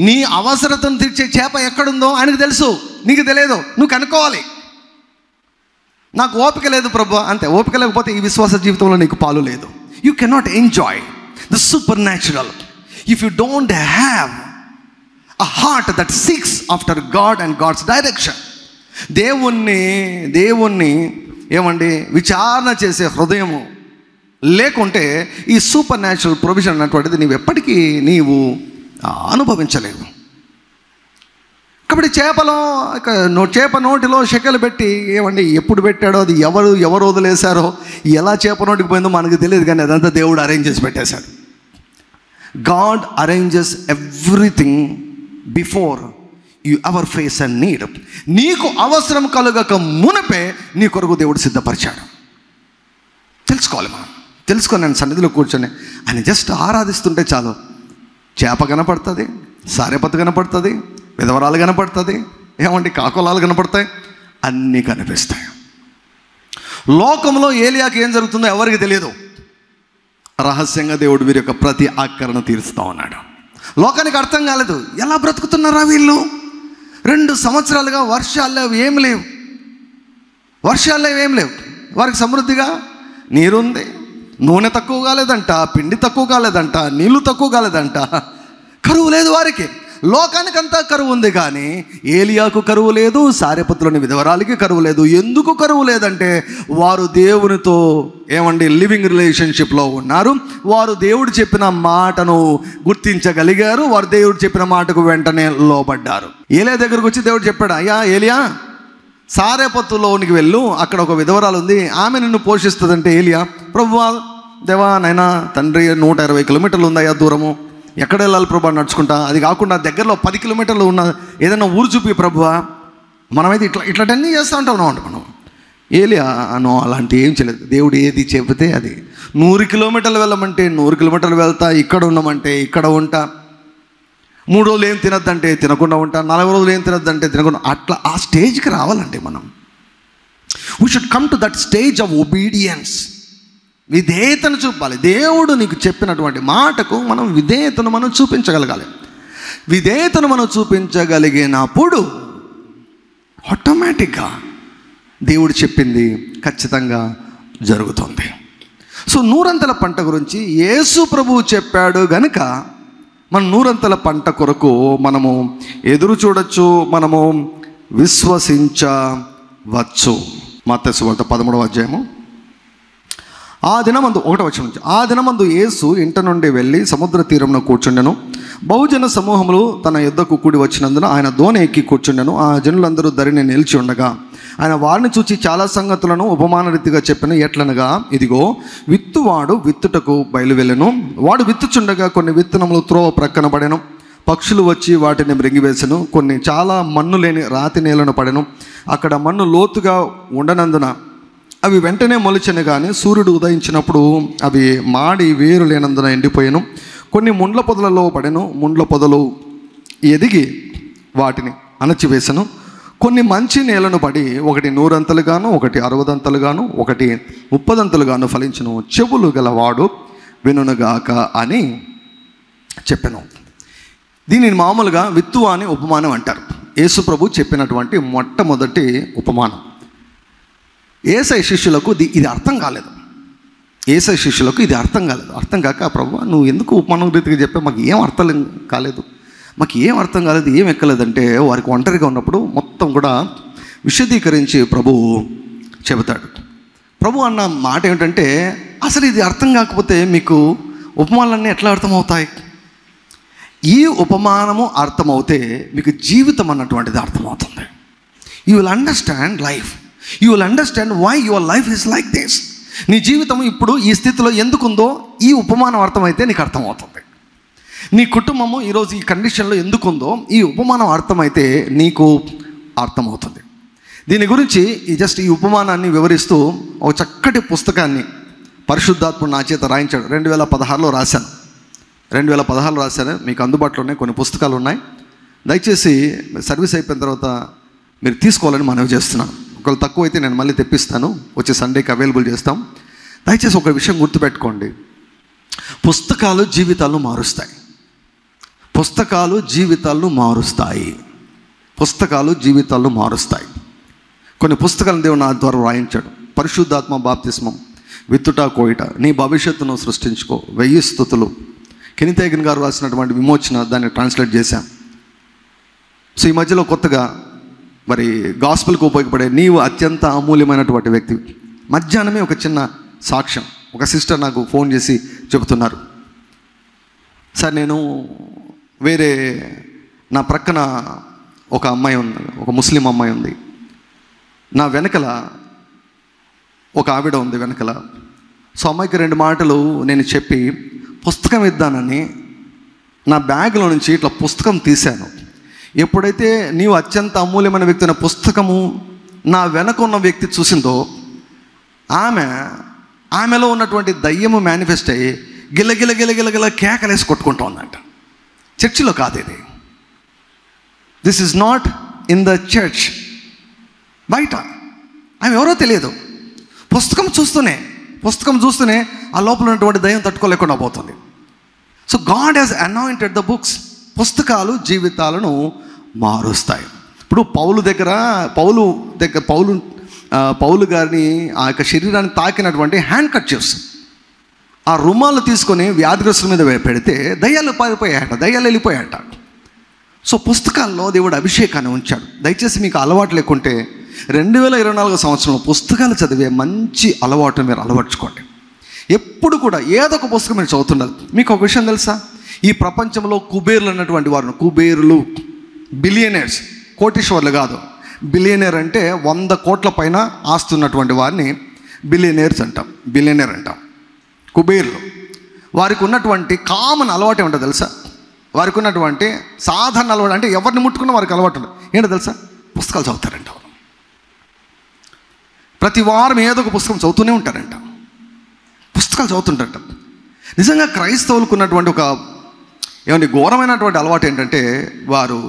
నీ అవసరతను తీర్చే చేప ఎక్కడుందో ఆయనకు తెలుసు, నీకు తెలియదు. నువ్వు కనుక్కోవాలి. నాకు ఓపిక లేదు ప్రభు, అంతే. ఓపిక లేకపోతే ఈ విశ్వాస జీవితంలో నీకు పాలు లేదు. You cannot enjoy the supernatural if you don't have a heart that seeks after God and God's direction. దేవుణ్ణి ఏమండి విచారణ చేసే హృదయము లేకుంటే ఈ సూపర్ న్యాచురల్ ప్రొవిజన్ అన్నటువంటిది ఎప్పటికీ అనుభవించలేవు. కాబట్టి చేప నోటిలో షెకలు పెట్టి ఏమండి ఎప్పుడు పెట్టాడో, అది ఎవరు వదిలేశారో, ఎలా చేప నోటికి పోయిందో మనకు తెలియదు, కానీ అదంతా దేవుడు అరేంజ్ చేసి పెట్టేశాడు. God arranges everything before you ever face and need. నీకు అవసరం కలుగక మునపే నీ కొరకు దేవుడు సిద్ధపరిచాడు. తెలుసుకోవాలి మనం. తెలుసుకొని నేను సన్నిధిలో కూర్చొని ఆయన జస్ట్ ఆరాధిస్తుంటే చాలు. చేప కనపడుతుంది, సారెపత్తు కనపడుతుంది, విధవరాలు కనపడుతుంది, ఏమంటే కాకులాలు కనపడతాయి, అన్నీ కనిపిస్తాయి. లోకంలో ఏలియాకి ఏం జరుగుతుందో ఎవరికి తెలియదు. రహస్యంగా దేవుడు వీరి యొక్క ప్రతి ఆకరణ తీరుస్తూ ఉన్నాడు. లోకానికి అర్థం కాలేదు, ఎలా బ్రతుకుతున్నారా వీళ్ళు? 2 సంవత్సరాలుగా వర్షాలు ఏం లేవు. వారికి సమృద్ధిగా నీరుంది, నూనె తక్కువ కాలేదంట, పిండి తక్కువ కాలేదంట, నీళ్లు తక్కువ కాలేదంట, కరువు లేదు వారికి. లోకానికంతా కరువు ఉంది, కానీ ఏలియాకు కరువు లేదు, సారెపతులోని విధవరాలకి కరువు లేదు. ఎందుకు కరువు లేదంటే వారు దేవునితో ఏమండి లివింగ్ రిలేషన్షిప్లో ఉన్నారు. వారు దేవుడు చెప్పిన మాటను గుర్తించగలిగారు. వారు దేవుడు చెప్పిన మాటకు వెంటనే లోబడ్డారు. ఏలియా దగ్గరకు వచ్చి దేవుడు చెప్పాడు, అయ్యా ఏలియా, సారెపతులోనికి వెళ్ళు, అక్కడ ఒక విధవరాలు ఉంది, ఆమె నిన్ను పోషిస్తుందంటే ఏలియా, ప్రభువా దేవా నైనా తండ్రి 120 కిలోమీటర్లు ఉందయ్యా దూరము, ఎక్కడ వెళ్ళాలి ప్రభా నడుచుకుంటా, అది కాకుండా దగ్గరలో 10 కిలోమీటర్లు ఉన్న ఏదైనా ఊరు చూపి ప్రభువా. మనమైతే ఇట్లాంటివన్నీ చేస్తూ ఉంటాం మనం. ఏలియా అలాంటి ఏం చేయలేదు. దేవుడు ఏది చెబితే అది. 100 కిలోమీటర్లు వెళ్ళమంటే 100 కిలోమీటర్లు వెళ్తా, ఇక్కడ ఉండమంటే ఇక్కడ ఉంటా, 3 రోజులు ఏం తినద్దంటే తినకుండా ఉంటా, 40 రోజులు ఏం తినద్దంటే తినకుండా. అట్లా ఆ స్టేజ్కి రావాలంటే మనం. We should come to that stage of obedience. విధేయతను చూపాలి. దేవుడు నీకు చెప్పినటువంటి మాటకు మనం విధేయతను మనం చూపించగలగాలి. విధేయతను మనం చూపించగలిగినప్పుడు ఆటోమేటిక్గా దేవుడు చెప్పింది ఖచ్చితంగా జరుగుతుంది. సో నూరంతల పంట గురించి యేసు ప్రభువు చెప్పాడు గనుక మన నూరంతల పంట కొరకు మనము ఎదురు చూడొచ్చు, మనము విశ్వసించవచ్చు. మత్తయి సువార్త 13వ అధ్యాయము ఆ దినమందు 1వ వచనం నుంచి, ఆ దినమందు యేసు ఇంట నుండి వెళ్ళి సముద్ర తీరంలో కూర్చుండెను. బహుజన సమూహములు తన యుద్ధకు కూడి వచ్చినందున ఆయన దోణి ఎక్కి కూర్చుండెను. ఆ జనులందరూ ధరిని నిలిచి ఉండగా ఆయన వారిని చూచి చాలా సంగతులను ఉపమాన రీతిగా చెప్పిన. ఎట్లనగా, ఇదిగో విత్తువాడు విత్తుటకు బయలువెళ్ళెను. వాడు విత్తుచుండగా కొన్ని విత్తనములు త్రోవ ప్రక్కన పడెను. పక్షులు వచ్చి వాటిని మృంగివేసెను. కొన్ని చాలా మన్ను లేని రాతి నేలను పడెను. అక్కడ మన్ను లోతుగా ఉండనందున అవి వెంటనే మొలిచెను, కానీ సూర్యుడు ఉదయించినప్పుడు అవి మాడి వేరు లేనందున ఎండిపోయాను. కొన్ని ముండ్ల పొదలలో పడెను. ముండ్ల పొదలు ఎదిగి వాటిని అణచివేసెను. కొన్ని మంచి నేలను పడి ఒకటి 100 అంతలుగాను, ఒకటి 60 అంతలుగాను, ఒకటి 30 అంతలుగాను ఫలించును. చెవులు గలవాడు వినుగాక అని చెప్పెను. దీనిని మామూలుగా విత్తువ అని ఉపమానం అంటారు. యేసు ప్రభు చెప్పినటువంటి మొట్టమొదటి ఉపమానం. యేసయ్య శిష్యులకు ఇది అర్థం కాలేదు. యేసయ్య శిష్యులకు ఇది అర్థం కాలేదు. అర్థం కాక, ప్రభు నువ్వు ఎందుకు ఉపమానం రీతిగా చెప్పా, మాకు ఏం అర్థం కాలేదు, మాకు ఏం అర్థం కాలేదు, ఏం ఎక్కలేదంటే వారికి ఒంటరిగా ఉన్నప్పుడు మొత్తం కూడా విశదీకరించి ప్రభువు చెబుతాడు. ప్రభు అన్న మాట ఏమిటంటే, అసలు ఇది అర్థం కాకపోతే మీకు ఉపమానాలన్నీ ఎట్లా అర్థమవుతాయి? ఈ ఉపమానము అర్థమవుతే మీకు జీవితం అన్నటువంటిది అర్థమవుతుంది. You will understand life. You will understand why your life is like this. నీ జీవితం ఇప్పుడు ఈ స్థితిలో ఎందుకుందో ఈ ఉపమానం అర్థమైతే నీకు అర్థమవుతుంది. నీ కుటుంబము ఈరోజు ఈ కండిషన్లో ఎందుకుందో ఈ ఉపమానం అర్థమైతే నీకు అర్థమవుతుంది. దీని గురించి ఈ ఉపమానాన్ని వివరిస్తూ ఒక చక్కటి పుస్తకాన్ని పరిశుద్ధాత్ముడు నా చేత రాయించాడు. 2016లో రాశాను. 2016లో రాశాను. మీకు అందుబాటులోనే కొన్ని పుస్తకాలు ఉన్నాయి. దయచేసి సర్వీస్ అయిపోయిన తర్వాత మీరు తీసుకోవాలని మనవి చేస్తున్నాను. ఒకవేళ తక్కువ అయితే నేను మళ్ళీ తెప్పిస్తాను, వచ్చే సండేకి అవైలబుల్ చేస్తాం. దయచేసి ఒక విషయం గుర్తుపెట్టుకోండి, పుస్తకాలు జీవితాలను మారుస్తాయి. పుస్తకాలు జీవితాలను మారుస్తాయి. పుస్తకాలు జీవితాలను మారుస్తాయి. కొన్ని పుస్తకాలను దేవుడు నా ద్వారా రాయించాడు. పరిశుద్ధాత్మ బాప్తిస్మం, విత్తుట కోయిట, నీ భవిష్యత్తును సృష్టించుకో, 1000 స్తుతులు, కెనితేగన్ గారు రాసినటువంటి విమోచన, దాన్ని ట్రాన్స్లేట్ చేశాం. సో ఈ మధ్యలో కొత్తగా మరి గాస్పెల్కి ఉపయోగపడే నీవు అత్యంత అమూల్యమైనటువంటి వ్యక్తి. మధ్యాహ్నమే ఒక చిన్న సాక్ష్యం, ఒక సిస్టర్ నాకు ఫోన్ చేసి చెబుతున్నారు, సార్ నేను వేరే నా ప్రక్కన ఒక అమ్మాయి ఉంది, ఒక ముస్లిం అమ్మాయి ఉంది, నా వెనకల ఒక ఆవిడ ఉంది వెనకల. సో అమ్మాయికి 2 మాటలు నేను చెప్పి పుస్తకం ఇద్దానని నా బ్యాగ్లో నుంచి ఇట్లా పుస్తకం తీశాను. ఎప్పుడైతే నీవు అత్యంత అమూల్యమైన వ్యక్తి అనే పుస్తకము నా వెనక ఉన్న వ్యక్తి చూసిందో ఆమెలో ఉన్నటువంటి దయ్యము మేనిఫెస్ట్ అయ్యి గిలగిల గిలగిల గిల కేకలేసి కొట్టుకుంటూ ఉందంట. చర్చిలో కాదు ఇది. This is not in the church, బయట. ఆమె ఎవరో తెలియదు. పుస్తకం చూస్తూనే ఆ లోపల ఉన్నటువంటి దయ్యం తట్టుకోలేకుండా పోతుంది. So God has anointed the books. పుస్తకాలు జీవితాలను మారుస్తాయి. ఇప్పుడు పౌలు గారిని ఆ యొక్క శరీరాన్ని తాకినటువంటి హ్యాండ్ కర్చీఫ్స్, ఆ రుమాలు తీసుకొని వ్యాధిగ్రస్తుల మీద పెడితే దయ్యాలు వెళ్ళిపోయాట. సో పుస్తకాల్లో దేవుడు అభిషేకాన్ని ఉంచాడు. దయచేసి మీకు అలవాటు లేకుంటే 2024 సంవత్సరంలో పుస్తకాలు చదివే మంచి అలవాటు మీరు అలవర్చుకోండి. ఎప్పుడు కూడా ఏదో ఒక పుస్తకం మీరు చదువుతున్నారు. మీకు ఒక విషయం తెలుసా, ఈ ప్రపంచంలో కుబేర్లు అన్నటువంటి వారు, కుబేరులు బిలియనర్స్, కోటీశ్వర్లు కాదు, బిలియనర్ అంటే 100 కోట్ల పైన ఆస్తి ఉన్నటువంటి వారిని బిలియనర్ అంటాం. కుబేర్లు వారికి ఉన్నటువంటి కామన్ అలవాటు ఏమిటో తెలుసా? వారికి ఉన్నటువంటి సాధారణ అలవాటు అంటే ఎవరిని ముట్టుకున్న వారికి అలవాటు ఏంటో తెలుసా? పుస్తకాలు చదువుతారంట. ప్రతి వారం ఏదో ఒక పుస్తకం చదువుతూనే ఉంటారంట. పుస్తకాలు చదువుతుంటారంట. నిజంగా క్రైస్తవులకు ఉన్నటువంటి ఒక ఘోరమైనటువంటి అలవాటు ఏంటంటే, వారు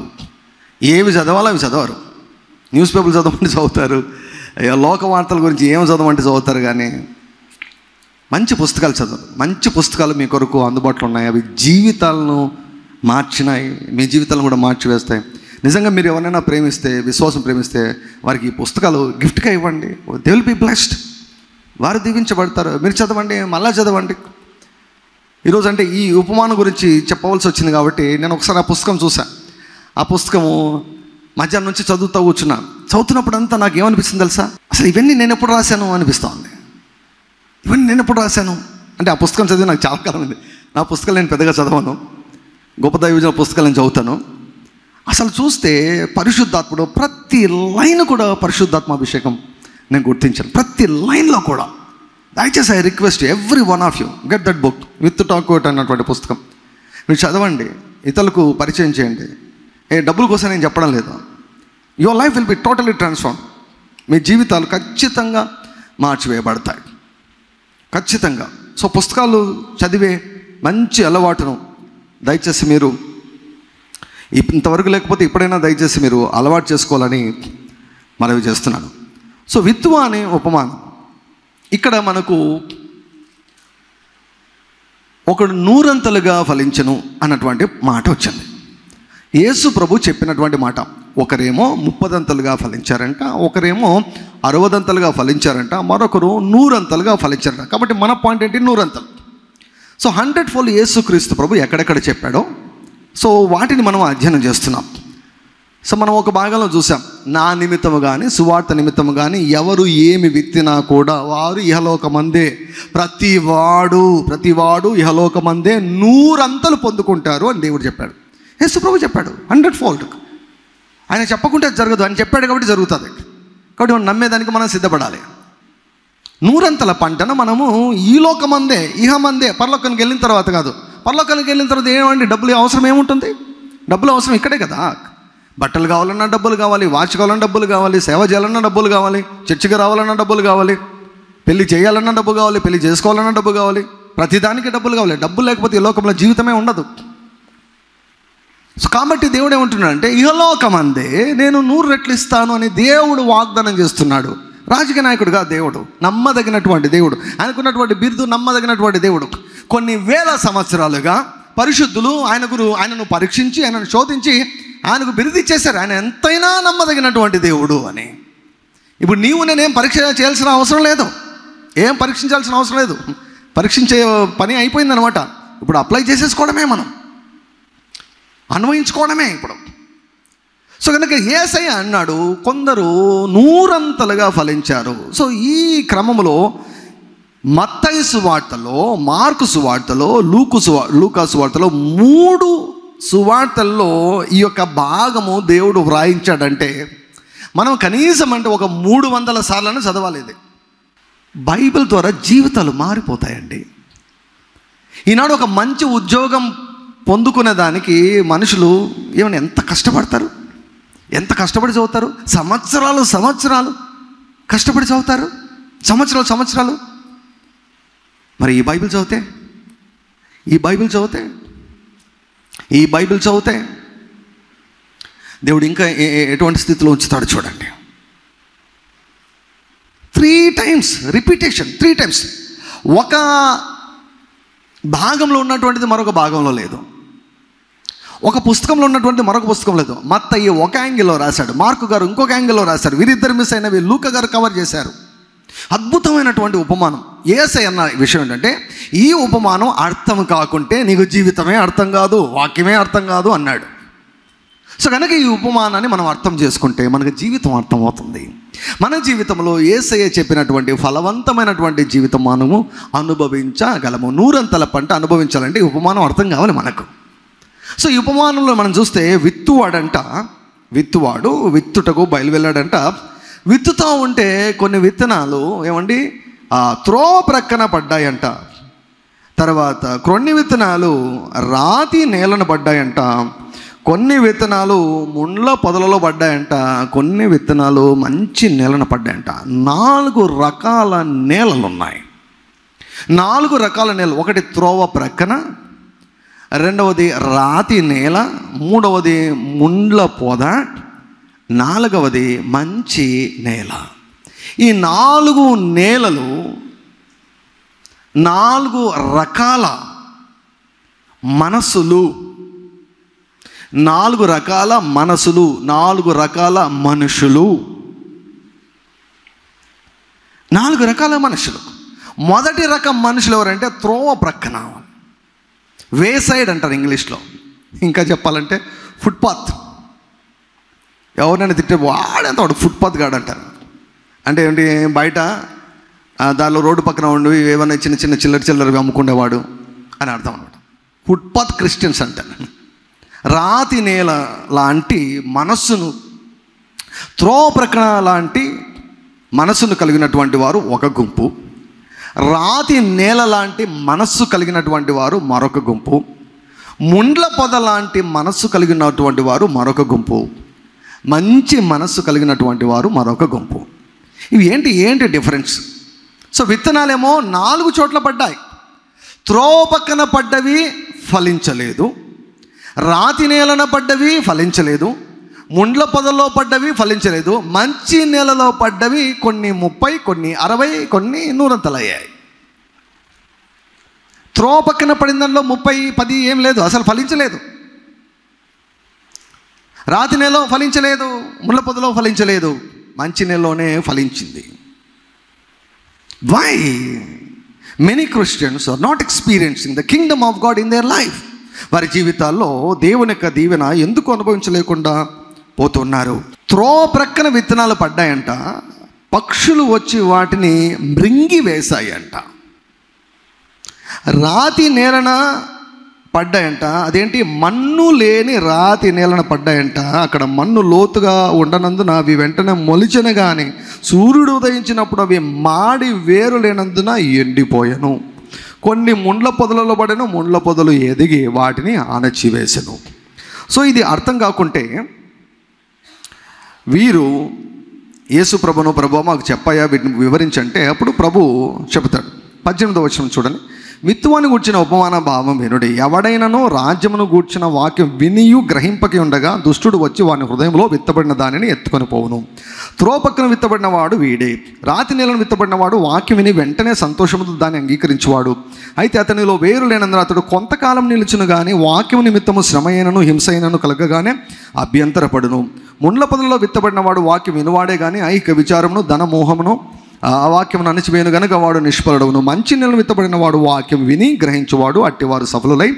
ఏవి చదవాలో అవి చదవరు. న్యూస్ పేపర్లు చదవమంటే చదువుతారు, లోక వార్తల గురించి ఏం చదవమంటే చదువుతారు, కానీ మంచి పుస్తకాలు చదవండి. మంచి పుస్తకాలు మీ కొరకు అందుబాటులో ఉన్నాయి. అవి జీవితాలను మార్చినాయి, మీ జీవితాలను కూడా మార్చివేస్తాయి. నిజంగా మీరు ఎవరైనా ప్రేమిస్తే, విశ్వాసం ప్రేమిస్తే వారికి ఈ పుస్తకాలు గిఫ్ట్గా ఇవ్వండి. They will be blessed. వారు దీవించబడతారు. మీరు చదవండి, మళ్ళా చదవండి. ఈరోజు అంటే ఈ ఉపమానం గురించి చెప్పవలసి వచ్చింది కాబట్టి నేను ఒకసారి ఆ పుస్తకం చూసాను. ఆ పుస్తకము మధ్యాహ్నం నుంచి చదువుతున్నప్పుడు అంతా నాకు ఏమనిపిస్తుంది తెలుసా? అసలు ఇవన్నీ నేను ఎప్పుడు రాశాను అనిపిస్తుంది. ఇవన్నీ నేను ఎప్పుడు రాశాను అంటే ఆ పుస్తకం చదివి నాకు చాలా కాలం ఉంది. నా పుస్తకాలు నేను పెద్దగా చదవను, గొప్ప దైవజనుల పుస్తకాలు నేను చదువుతాను. అసలు చూస్తే పరిశుద్ధాత్ముడు ప్రతి లైన్ కూడా పరిశుద్ధాత్మ అభిషేకం నేను గుర్తించాను. ప్రతి లైన్లో కూడా. దయచేసి I request every one of you get that book, with talk out అన్నటువంటి పుస్తకం. మీరు చదవండి, ఇతరులకు పరిచయం చేయండి. డబ్బుల కోసం నేను చెప్పడం లేదు. Your life will be totally transform. మీ జీవితాలు ఖచ్చితంగా మార్చివేయబడతాయి, ఖచ్చితంగా. సో పుస్తకాలు చదివే మంచి అలవాటును దయచేసి మీరు ఇంతవరకు లేకపోతే ఇప్పుడైనా దయచేసి మీరు అలవాటు చేసుకోవాలని మనవి చేస్తున్నాను. సో విత్తువ అనే ఉపమానం ఇక్కడ మనకు ఒకడు 100 ఫలించెను అన్నటువంటి మాట వచ్చింది. యేసు ప్రభు చెప్పినటువంటి మాట. ఒకరేమో 30 ఫలించారంట, ఒకరేమో 60 ఫలించారంట, మరొకరు 100 ఫలించారంట. కాబట్టి మన పాయింట్ ఏంటి? 100. సో 100 యేసు క్రీస్తు ప్రభు ఎక్కడెక్కడ చెప్పాడో సో వాటిని మనం అధ్యయనం చేస్తున్నాం. సో మనం ఒక భాగంలో చూసాం, నా నిమిత్తము కానీ సువార్త నిమిత్తము కానీ ఎవరు ఏమి విత్తినా కూడా వారు ఇహలోకమందే, ప్రతివాడు ఇహలోకమందే 100 పొందుకుంటారు అని దేవుడు చెప్పాడు. యేసు ప్రభు చెప్పాడు 100. ఆయన చెప్పకుంటే జరగదు, ఆయన చెప్పాడు కాబట్టి జరుగుతుంది. కాబట్టి మనం నమ్మేదానికి మనం సిద్ధపడాలి. 100 పంటను మనము ఈ లోకమందే, ఇహమందే, పరలోకానికి వెళ్ళిన తర్వాత కాదు. పరలోకానికి వెళ్ళిన తర్వాత ఏమండి డబ్బులు అవసరం ఏముంటుంది? డబ్బులు అవసరం ఇక్కడే కదా. బట్టలు కావాలన్నా డబ్బులు కావాలి, వాచ్ కావాలన్నా డబ్బులు కావాలి, సేవ చేయాలన్నా డబ్బులు కావాలి, చర్చికి రావాలన్నా డబ్బులు కావాలి, పెళ్లి చేయాలన్నా డబ్బు కావాలి, పెళ్లి చేసుకోవాలన్నా డబ్బు కావాలి, ప్రతిదానికి డబ్బులు కావాలి. డబ్బులు లేకపోతే ఈ లోకంలో జీవితమే ఉండదు. సో కాబట్టి దేవుడు ఏమంటున్నాడు అంటే ఇహలోకమందే నేను 100 రెట్లు ఇస్తాను అని దేవుడు వాగ్దానం చేస్తున్నాడు. రాజకీయ నాయకుడుగా దేవుడు, నమ్మదగినటువంటి దేవుడు, ఆయనకున్నటువంటి బిరుదు నమ్మదగినటువంటి దేవుడు. కొన్ని వేల సంవత్సరాలుగా పరిశుద్ధులు ఆయనను పరీక్షించి, ఆయనను శోధించి ఆయనకు బిరుదు ఇచ్చేశారు. ఆయన ఎంతైనా నమ్మదగినటువంటి దేవుడు అని. ఇప్పుడు నీవు నేనేం పరీక్ష చేయాల్సిన అవసరం లేదు, ఏం పరీక్షించాల్సిన అవసరం లేదు. పరీక్షించే పని అయిపోయిందనమాట. ఇప్పుడు అప్లై చేసేసుకోవడమే, మనం అన్వయించుకోవడమే ఇప్పుడు. సో కనుక యేసయ్య అన్నాడు కొందరు 100 ఫలించారు. సో ఈ క్రమంలో మత్తయి సువార్తలో, మార్కు సువార్తలో, లూకా సువార్తలో 3 సువార్తల్లో ఈ యొక్క భాగము దేవుడు వ్రాయించాడంటే మనం కనీసం అంటే ఒక 300 సార్లను చదవాలి. ఇది బైబిల్ ద్వారా జీవితాలు మారిపోతాయండి. ఈనాడు ఒక మంచి ఉద్యోగం పొందుకునే దానికి మనుషులు ఏమైనా ఎంత కష్టపడతారు, ఎంత కష్టపడి చదువుతారు. సంవత్సరాలు కష్టపడి చదువుతారు, సంవత్సరాలు. మరి ఈ బైబిల్ చదివితే దేవుడు ఇంకా ఎటువంటి స్థితిలో ఉంచుతాడు చూడండి. 3 times రిపీటేషన్, 3 times. ఒక భాగంలో ఉన్నటువంటిది మరొక భాగంలో లేదు, ఒక పుస్తకంలో ఉన్నటువంటి మరొక పుస్తకం లేదు. మత్తయి ఒక యాంగిల్లో రాశాడు, మార్కు గారు ఇంకొక యాంగిల్లో రాశారు, వీరిద్దరు మిస్ అయినవి లూకా గారు కవర్ చేశారు. అద్భుతమైనటువంటి ఉపమానం. యేసయ్య అన్న విషయం ఏంటంటే ఈ ఉపమానం అర్థం కాకుంటే నీకు జీవితమే అర్థం కాదు, వాక్యమే అర్థం కాదు అన్నాడు. సో కనుక ఈ ఉపమానాన్ని మనం అర్థం చేసుకుంటే మనకు జీవితం అర్థమవుతుంది. మన జీవితంలో యేసయ్య చెప్పినటువంటి ఫలవంతమైనటువంటి జీవితం మనము అనుభవించగలము. 100 పంట అనుభవించాలంటే ఈ ఉపమానం అర్థం కావాలి మనకు. సో ఈ ఉపమానంలో మనం చూస్తే విత్తువాడు విత్తుటకు బయలువెళ్ళాడంట. విత్తుతూ ఉంటే కొన్ని విత్తనాలు ఏమండి త్రోవ ప్రక్కన పడ్డాయంట. తర్వాత కొన్ని విత్తనాలు రాతి నేలను పడ్డాయంట, కొన్ని విత్తనాలు ముండ్ల పొదలలో పడ్డాయంట, కొన్ని విత్తనాలు మంచి నేలను పడ్డాయంట. 4 రకాల నేలలు ఉన్నాయి. 4 రకాల నేలలు. ఒకటి త్రోవ ప్రక్కన, రెండవది రాతి నేల, మూడవది ముండ్ల పొద, 4వది మంచి నేల. ఈ 4 నేలలు 4 రకాల మనసులు, 4 రకాల మనసులు, 4 రకాల మనుషులు, 4 రకాల మనుషులు. మొదటి రకం మనుషులు ఎవరంటే త్రోవ ప్రక్కన, వే సైడ్ అంటారు ఇంగ్లీష్లో. ఇంకా చెప్పాలంటే ఫుట్పాత్. ఎవరినైనా తిట్టే వాడంత వాడు ఫుట్పాత్ గాడు అంటారు. అంటే ఏంటి, బయట దానిలో రోడ్డు పక్కన ఉండి ఏమైనా చిన్న చిన్న చిల్లరవి అమ్ముకునేవాడు అని అర్థం అనమాట. ఫుట్పాత్ క్రిస్టియన్స్ అంటారు. రాతి నేల లాంటి మనస్సును, త్రోవ ప్రక్కన లాంటి మనస్సును కలిగినటువంటి వారు ఒక గుంపు, రాతి నేల లాంటి మనస్సు కలిగినటువంటి వారు మరొక గుంపు, ముండ్ల పొద లాంటి మనస్సు కలిగినటువంటి వారు మరొక గుంపు, మంచి మనస్సు కలిగినటువంటి వారు మరొక గుంపు. ఇవి ఏంటి డిఫరెన్స్? సో విత్తనాలేమో 4 చోట్ల పడ్డాయి. త్రోవ పక్కన పడ్డవి ఫలించలేదు, రాతి నేలన పడ్డవి ఫలించలేదు, ముండ్ల పొదల్లో పడ్డవి ఫలించలేదు, మంచి నేలలో పడ్డవి కొన్ని 30, కొన్ని 60, కొన్ని 100 అయ్యాయి. త్రోవ పక్కన పడిన దానిలో 30, 10 ఏం లేదు, అసలు ఫలించలేదు. రాతి నేలలో ఫలించలేదు, ముళ్ళ పొదలో ఫలించలేదు, మంచి నేలలోనే ఫలించింది. Why many Christians are not experiencing the kingdom of God in their life? వారి జీవితాల్లో దేవుని యొక్క దీవెన ఎందుకు అనుభవించలేకుండా పోతున్నారు? త్రోవ ప్రక్కన విత్తనాలు పడ్డాయంట, పక్షులు వచ్చి వాటిని మృంగి వేశాయంట. రాతి నేలన పడ్డాయంట, అదేంటి, మన్ను లేని రాతి నేలన పడ్డాయంట. అక్కడ మన్ను లోతుగా ఉండనందున అవి వెంటనే మొలిచిన కానీ సూర్యుడు ఉదయించినప్పుడు అవి మాడి వేరు లేనందున ఎండిపోయాను. కొన్ని ముండ్ల పొదలలో పడిన ముండ్ల పొదలు ఎదిగి వాటిని అణచివేసెను. సో ఇది అర్థం కాకుంటే వీరు యేసు ప్రభును, ప్రభు మాకు చెప్పాయా వీటిని వివరించంటే అప్పుడు ప్రభు చెబుతాడు. 18వ వచనం చూడండి. విత్తువాని గూర్చిన ఉపమాన భావం వినుడి. ఎవడైనానో రాజ్యమును గూర్చిన వాక్యం వినియు గ్రహింపకి ఉండగా దుష్టుడు వచ్చి వాని హృదయంలో విత్తబడిన దానిని ఎత్తుకొని పోవును. త్రోవ పక్కన విత్తబడిన వాడు వీడే. రాతి నేలను విత్తబడిన వాడు వాక్యం విని వెంటనే సంతోషముతో దాన్ని అంగీకరించువాడు. అయితే అతనిలో వేరు లేనందున అతడు కొంతకాలం నిలుచును కానీ వాక్యం నిమిత్తము శ్రమ అయినను హింస అయినను కలగగానే అభ్యంతరపడును. ముండ్ల పొదలలో విత్తబడిన వాడు వాక్యం వినువాడే కానీ ఐహిక విచారమును ధనమోహమును ఆ వాక్యం అణచివేయను గనుక వాడు నిష్ఫలుడవును. మంచి నెలను విత్తబడిన వాడు వాక్యం విని గ్రహించువాడు, అట్టివారు సఫలులై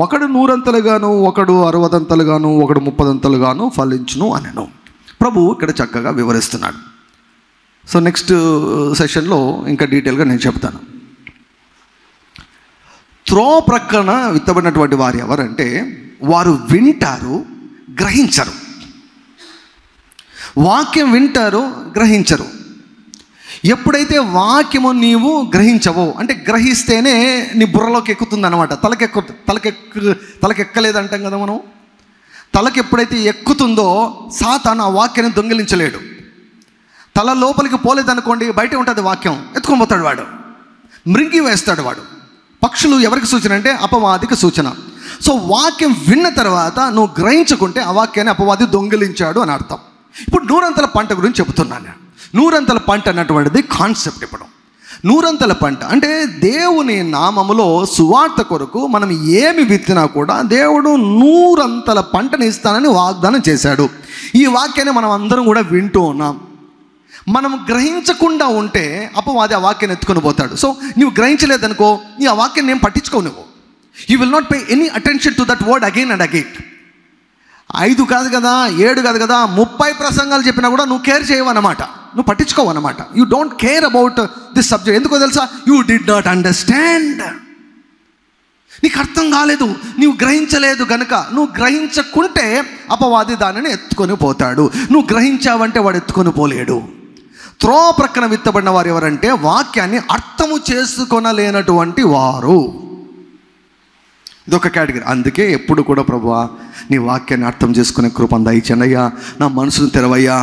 ఒకడు 100 ఒకడు 60 ఒకడు 30 ఫలించును అనెను. ప్రభు ఇక్కడ చక్కగా వివరిస్తున్నాడు. సో నెక్స్ట్ సెషన్లో ఇంకా డీటెయిల్గా నేను చెప్తాను. త్రోవ ప్రక్కన విత్తబడినటువంటి వారు ఎవరంటే వారు వింటారు, గ్రహించరు. వాక్యం వింటారు, గ్రహించరు. ఎప్పుడైతే వాక్యము నీవు గ్రహించవో, అంటే గ్రహిస్తేనే నీ బుర్రలోకి ఎక్కుతుంది అనమాట. తలకెక్కలేదంటాం కదా మనం. తలకి ఎప్పుడైతే ఎక్కుతుందో సాతాను ఆ వాక్యాన్ని దొంగిలించలేడు. తల లోపలికి పోలేదనుకోండి, బయట ఉంటుంది వాక్యం, ఎత్తుకొని పోతాడు వాడు, మృంగి వేస్తాడు వాడు. పక్షులు ఎవరికి సూచన అంటే అపవాదికి సూచన. సో వాక్యం విన్న తర్వాత నువ్వు గ్రహించుకుంటే ఆ వాక్యాన్ని అపవాది దొంగిలించాడు అని అర్థం. ఇప్పుడు 100 పంట గురించి చెబుతున్నాను. 100 పంట అన్నటువంటిది కాన్సెప్ట్. ఇప్పుడు 100 పంట అంటే దేవుని నామములో సువార్త కొరకు మనం ఏమి విత్తినా కూడా దేవుడు 100 పంటని ఇస్తానని వాగ్దానం చేశాడు. ఈ వాక్యాన్ని మనం అందరం కూడా వింటూ ఉన్నాం. మనం గ్రహించకుండా ఉంటే అపవాది ఆ వాక్యాన్ని ఎత్తుకొని పోతాడు. సో నువ్వు గ్రహించలేదనుకో, నీ ఆ వాక్యాన్ని ఏం పట్టించుకోవు. నువ్వు you will not pay any attention to that word again and again. 5 కాదు కదా, 7 కాదు కదా, 30 ప్రసంగాలు చెప్పినా కూడా నువ్వు కేర్ చేయవన్నమాట, నువ్వు పట్టించుకోవు అన్నమాట. You don't care about this subject. ఎందుకో తెలుసా? You did not understand. నీకు అర్థం కాలేదు, నువ్వు గ్రహించలేదు కనుక. నువ్వు గ్రహించకుంటే అపవాది దానిని ఎత్తుకొని పోతాడు. నువ్వు గ్రహించావంటే వాడు ఎత్తుకొని పోలేడు. త్రోవ ప్రక్కన విత్తబడిన వారు ఎవరంటే వాక్యాన్ని అర్థము చేసుకొనలేనటువంటి వారు. ఇదొక కేటగిరీ. అందుకే ఎప్పుడు కూడా ప్రభువా నీ వాక్యాన్ని అర్థం చేసుకునే కృప దయచేయ్యా, నా మనసును తెరవయ్యా,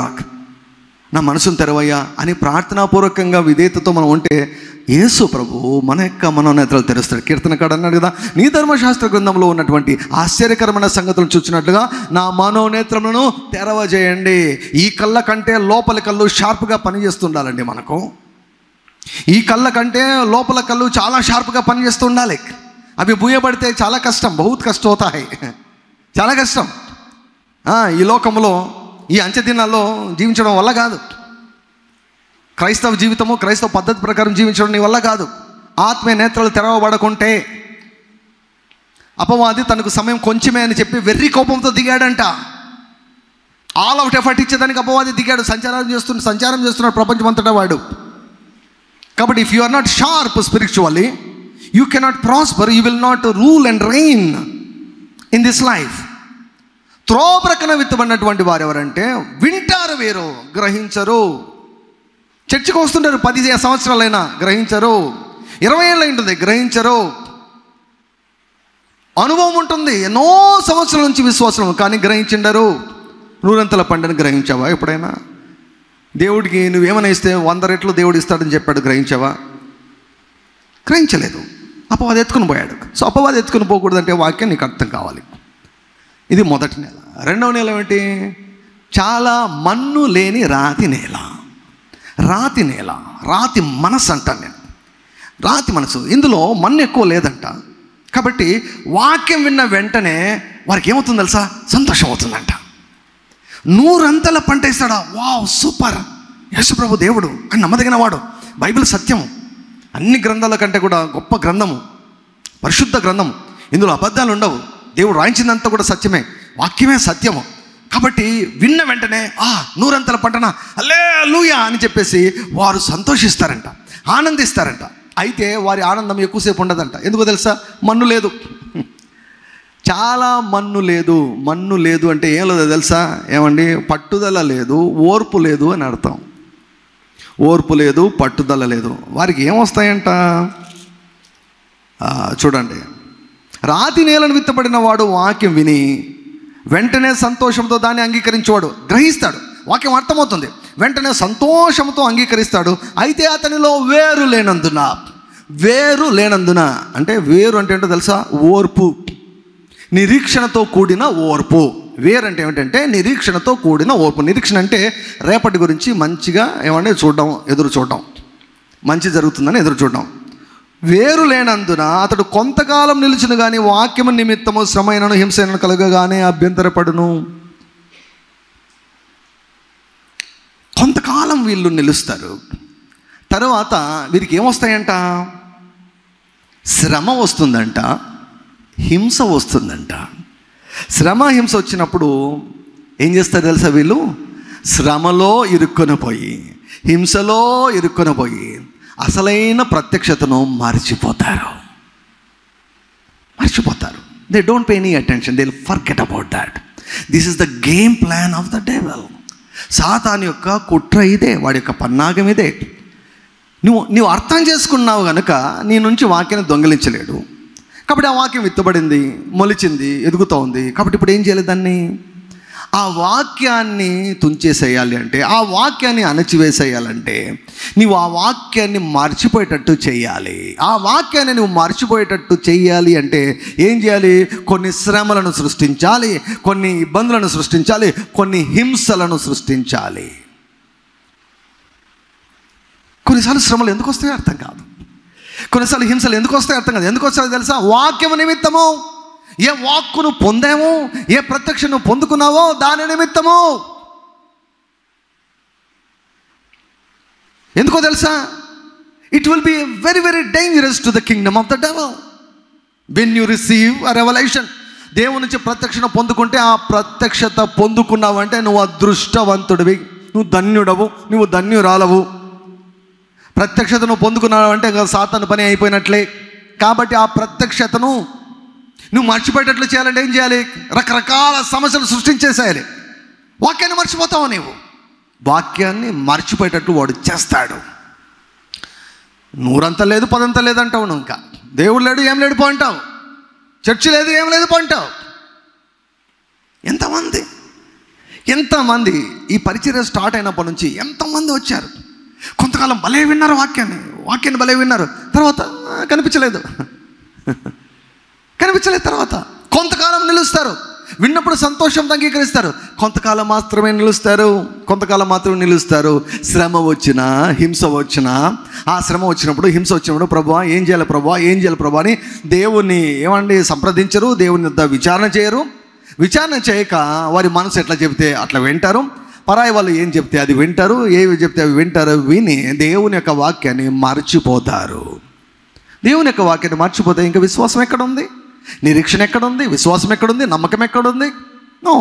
నా మనసును తెరవయ్యా అని ప్రార్థనాపూర్వకంగా విధేయతతో మనం ఉంటే యేసు ప్రభు మన యొక్క మనోనేత్రాలు తెరుస్తాడు. కీర్తనకాడు అన్నాడు కదా, నీ ధర్మశాస్త్ర గ్రంథంలో ఉన్నటువంటి ఆశ్చర్యకరమైన సంగతులను చూసినట్లుగా నా మనోనేత్రములను తెరవజేయండి. ఈ కళ్ళ కంటే లోపలి కళ్ళు షార్ప్గా పనిచేస్తుండాలండి మనకు. ఈ కళ్ళ కంటే లోపల కళ్ళు చాలా షార్ప్గా పనిచేస్తూ ఉండాలి. అవి బూయబడితే చాలా కష్టం, బహుత్ కష్టం అవుతాయి, చాలా కష్టం. ఈ లోకంలో ఈ అంచె దినాల్లో జీవించడం వల్ల కాదు. క్రైస్తవ జీవితము, క్రైస్తవ పద్ధతి ప్రకారం జీవించడం నీ వల్ల కాదు. ఆత్మీయ నేత్రాలు తెరవబడకుంటే అపవాది తనకు సమయం కొంచెమే అని చెప్పి వెర్రి కోపంతో దిగాడంట. ఆల్ అవుట్ ఎఫర్ట్ ఇచ్చేదానికి అపవాది దిగాడు. సంచారం చేస్తున్నాడు ప్రపంచం అంతటా వాడు. కాబట్టి if you are not sharp spiritually, you cannot prosper, you will not rule and reign in this life. త్రోవ ప్రక్కన విత్తబడినటువంటి వారు ఎవరంటే వింటారు, వేరు గ్రహించరు. చర్చికి వస్తుంటారు 10 సంవత్సరాలైనా గ్రహించరు, 20 ఏళ్ళు ఉంటుంది గ్రహించరు. అనుభవం ఉంటుంది, ఎన్నో సంవత్సరాల నుంచి విశ్వాసం, కానీ గ్రహించిండరు. నూరంతల పంటను గ్రహించావా ఎప్పుడైనా? దేవుడికి నువ్వేమైనా ఇస్తే 100 రెట్లు దేవుడు ఇస్తాడని చెప్పాడు, గ్రహించావా? గ్రహించలేదు. అపవాది ఎత్తుకుని పోయాడు. సో అపవాది ఎత్తుకుని పోకూడదంటే వాక్యం నీకు అర్థం కావాలి. ఇది మొదటి నెల. రెండవ నెల ఏమిటి? చాలా మన్ను లేని రాతి నేల. రాతి నేల, రాతి మనసు అంటాను నేను. రాతి మనసు, ఇందులో మన్ను ఎక్కువ లేదంట. కాబట్టి వాక్యం విన్న వెంటనే వారికి ఏమవుతుంది తెలుసా? సంతోషం అవుతుందంట. 100 అంతల పంట ఇస్తాడా? వావ్, సూపర్, యేసుప్రభు దేవుడు అని నమ్మదగిన వాడు. బైబిల్ సత్యము, అన్ని గ్రంథాల కంటే కూడా గొప్ప గ్రంథము, పరిశుద్ధ గ్రంథము. ఇందులో అబద్ధాలు ఉండవు. దేవుడు రాయించిందంతా కూడా సత్యమే, వాక్యమే సత్యము. కాబట్టి విన్న వెంటనే 100 అంతల పంటన హల్లెలూయా అని చెప్పేసి వారు సంతోషిస్తారంట, ఆనందిస్తారంట. అయితే వారి ఆనందం ఎక్కువసేపు ఉండదంట. ఎందుకో తెలుసా? మన్ను లేదు, చాలా మన్ను లేదు. మన్ను లేదు అంటే ఏం లేదో తెలుసా? ఏమండి, పట్టుదల లేదు, ఓర్పు లేదు అని అర్థం. ఓర్పు లేదు, పట్టుదల లేదు. వారికి ఏమొస్తాయంట? చూడండి, రాతి నేలను విత్తబడిన వాడు వాక్యం విని వెంటనే సంతోషంతో దాన్ని అంగీకరించేవాడు. గ్రహిస్తాడు, వాక్యం అర్థమవుతుంది, వెంటనే సంతోషంతో అంగీకరిస్తాడు. అయితే అతనిలో వేరు లేనందున, వేరు లేనందున అంటే వేరు అంటే ఏంటో తెలుసా? ఓర్పు, నిరీక్షణతో కూడిన ఓర్పు. వేరు అంటే ఏమిటంటే నిరీక్షణతో కూడిన ఓర్పు. నిరీక్షణ అంటే రేపటి గురించి మంచిగా ఏమంటే చూడడం, ఎదురు చూడడం, మంచి జరుగుతుందని ఎదురు చూడడం. వేరు లేనందున అతడు కొంతకాలం నిలిచిన కానీ వాక్యము నిమిత్తము శ్రమైనను హింసైనను కలగగానే అభ్యంతరపడును. కొంతకాలం వీళ్ళు నిలుస్తారు. తర్వాత వీరికి ఏమొస్తాయంట? శ్రమ వస్తుందంట, హింస వస్తుందంట. శ్రమ హింస వచ్చినప్పుడు ఏం చేస్తారు తెలుసా? వీళ్ళు శ్రమలో ఇరుక్కొని పోయి, హింసలో ఇరుక్కొని పోయి అసలైన ప్రత్యక్షతను మర్చిపోతారు. They don't pay any attention, they will forget about that. This is the game plan of the devil. సాతాను యొక్క కుట్ర ఇదే, వాడి యొక్క పన్నాగం ఇదే. నువ్వు అర్థం చేసుకున్నావు కనుక నీ నుంచి వాక్యాన్ని దొంగిలించలేడు. కాబట్టి ఆ వాక్యం విత్తబడింది, మొలిచింది, ఎదుగుతూ ఉంది. కాబట్టి ఇప్పుడు ఏం చేయాలి? దాన్ని, ఆ వాక్యాన్ని తుంచేసేయాలి అంటే, ఆ వాక్యాన్ని అణచివేసేయాలంటే నువ్వు ఆ వాక్యాన్ని మర్చిపోయేటట్టు చేయాలి. ఆ వాక్యాన్ని నువ్వు మర్చిపోయేటట్టు చేయాలి అంటే ఏం చేయాలి? కొన్ని శ్రమలను సృష్టించాలి, కొన్ని ఇబ్బందులను సృష్టించాలి, కొన్ని హింసలను సృష్టించాలి. కొన్నిసార్లు శ్రమలు ఎందుకు వస్తాయో అర్థం కాదు, కొన్నిసార్లు హింసలు ఎందుకు వస్తాయో అర్థం కాదు. ఎందుకు వస్తాయో తెలుసా? వాక్యము నిమిత్తము. ఏ వాక్కును పొందామో, ఏ ప్రత్యక్షను పొందుకున్నావో దాని నిమిత్తము. ఎందుకో తెలుసా? It will be very very dangerous to the kingdom of the devil when you receive a revolution. దేవుని నుంచి ప్రత్యక్షను పొందుకుంటే, ఆ ప్రత్యక్షత పొందుకున్నావంటే నువ్వు అదృష్టవంతుడివి, నువ్వు ధన్యుడవు, నువ్వు ధన్యురాలవు. ప్రత్యక్షతను పొందుకున్నావంటే సాతాను పని అయిపోయినట్లే. కాబట్టి ఆ ప్రత్యక్షతను నువ్వు మర్చిపోయేటట్లు చేయాలంటే ఏం చేయాలి? రకరకాల సమస్యలు సృష్టించేసేయాలి. వాక్యాన్ని మర్చిపోతావు. నీవు వాక్యాన్ని మర్చిపోయేటట్లు వాడు చేస్తాడు. 100 లేదు, 10 లేదు అంటావు. నువ్వు ఇంకా దేవుడు లేడు, ఏం లేడు పోంటావు. చర్చి లేదు, ఏం లేదు పోంటావు. ఎంతమంది ఈ పరిచర్య స్టార్ట్ అయినప్పటి నుంచి ఎంతమంది వచ్చారు. కొంతకాలం భలే విన్నారు, వాక్యాన్ని భలే విన్నారు. తర్వాత కనిపించలేదు. తర్వాత కొంతకాలం నిలుస్తారు, విన్నప్పుడు సంతోషంతో అంగీకరిస్తారు. కొంతకాలం మాత్రమే నిలుస్తారు. శ్రమ వచ్చినా, హింస వచ్చినా, ఆ శ్రమ వచ్చినప్పుడు, హింస వచ్చినప్పుడు ప్రభువా ఏం చేయాలి ప్రభువా అని దేవుణ్ణి సంప్రదించరు, దేవుని వద్ద విచారణ చేయరు. విచారణ చేయక వారి మనసు ఎట్లా చెబితే అట్లా వింటారు. పరాయి వాళ్ళు ఏం చెప్తే అది వింటారు, ఏవి చెప్తే అవి వింటారు. విని దేవుని యొక్క వాక్యాన్ని మర్చిపోతారు. దేవుని యొక్క వాక్యాన్ని మర్చిపోతే ఇంకా విశ్వాసం ఎక్కడుంది? నిరీక్షణ ఎక్కడుంది? విశ్వాసం ఎక్కడుంది? నమ్మకం ఎక్కడుంది? నో.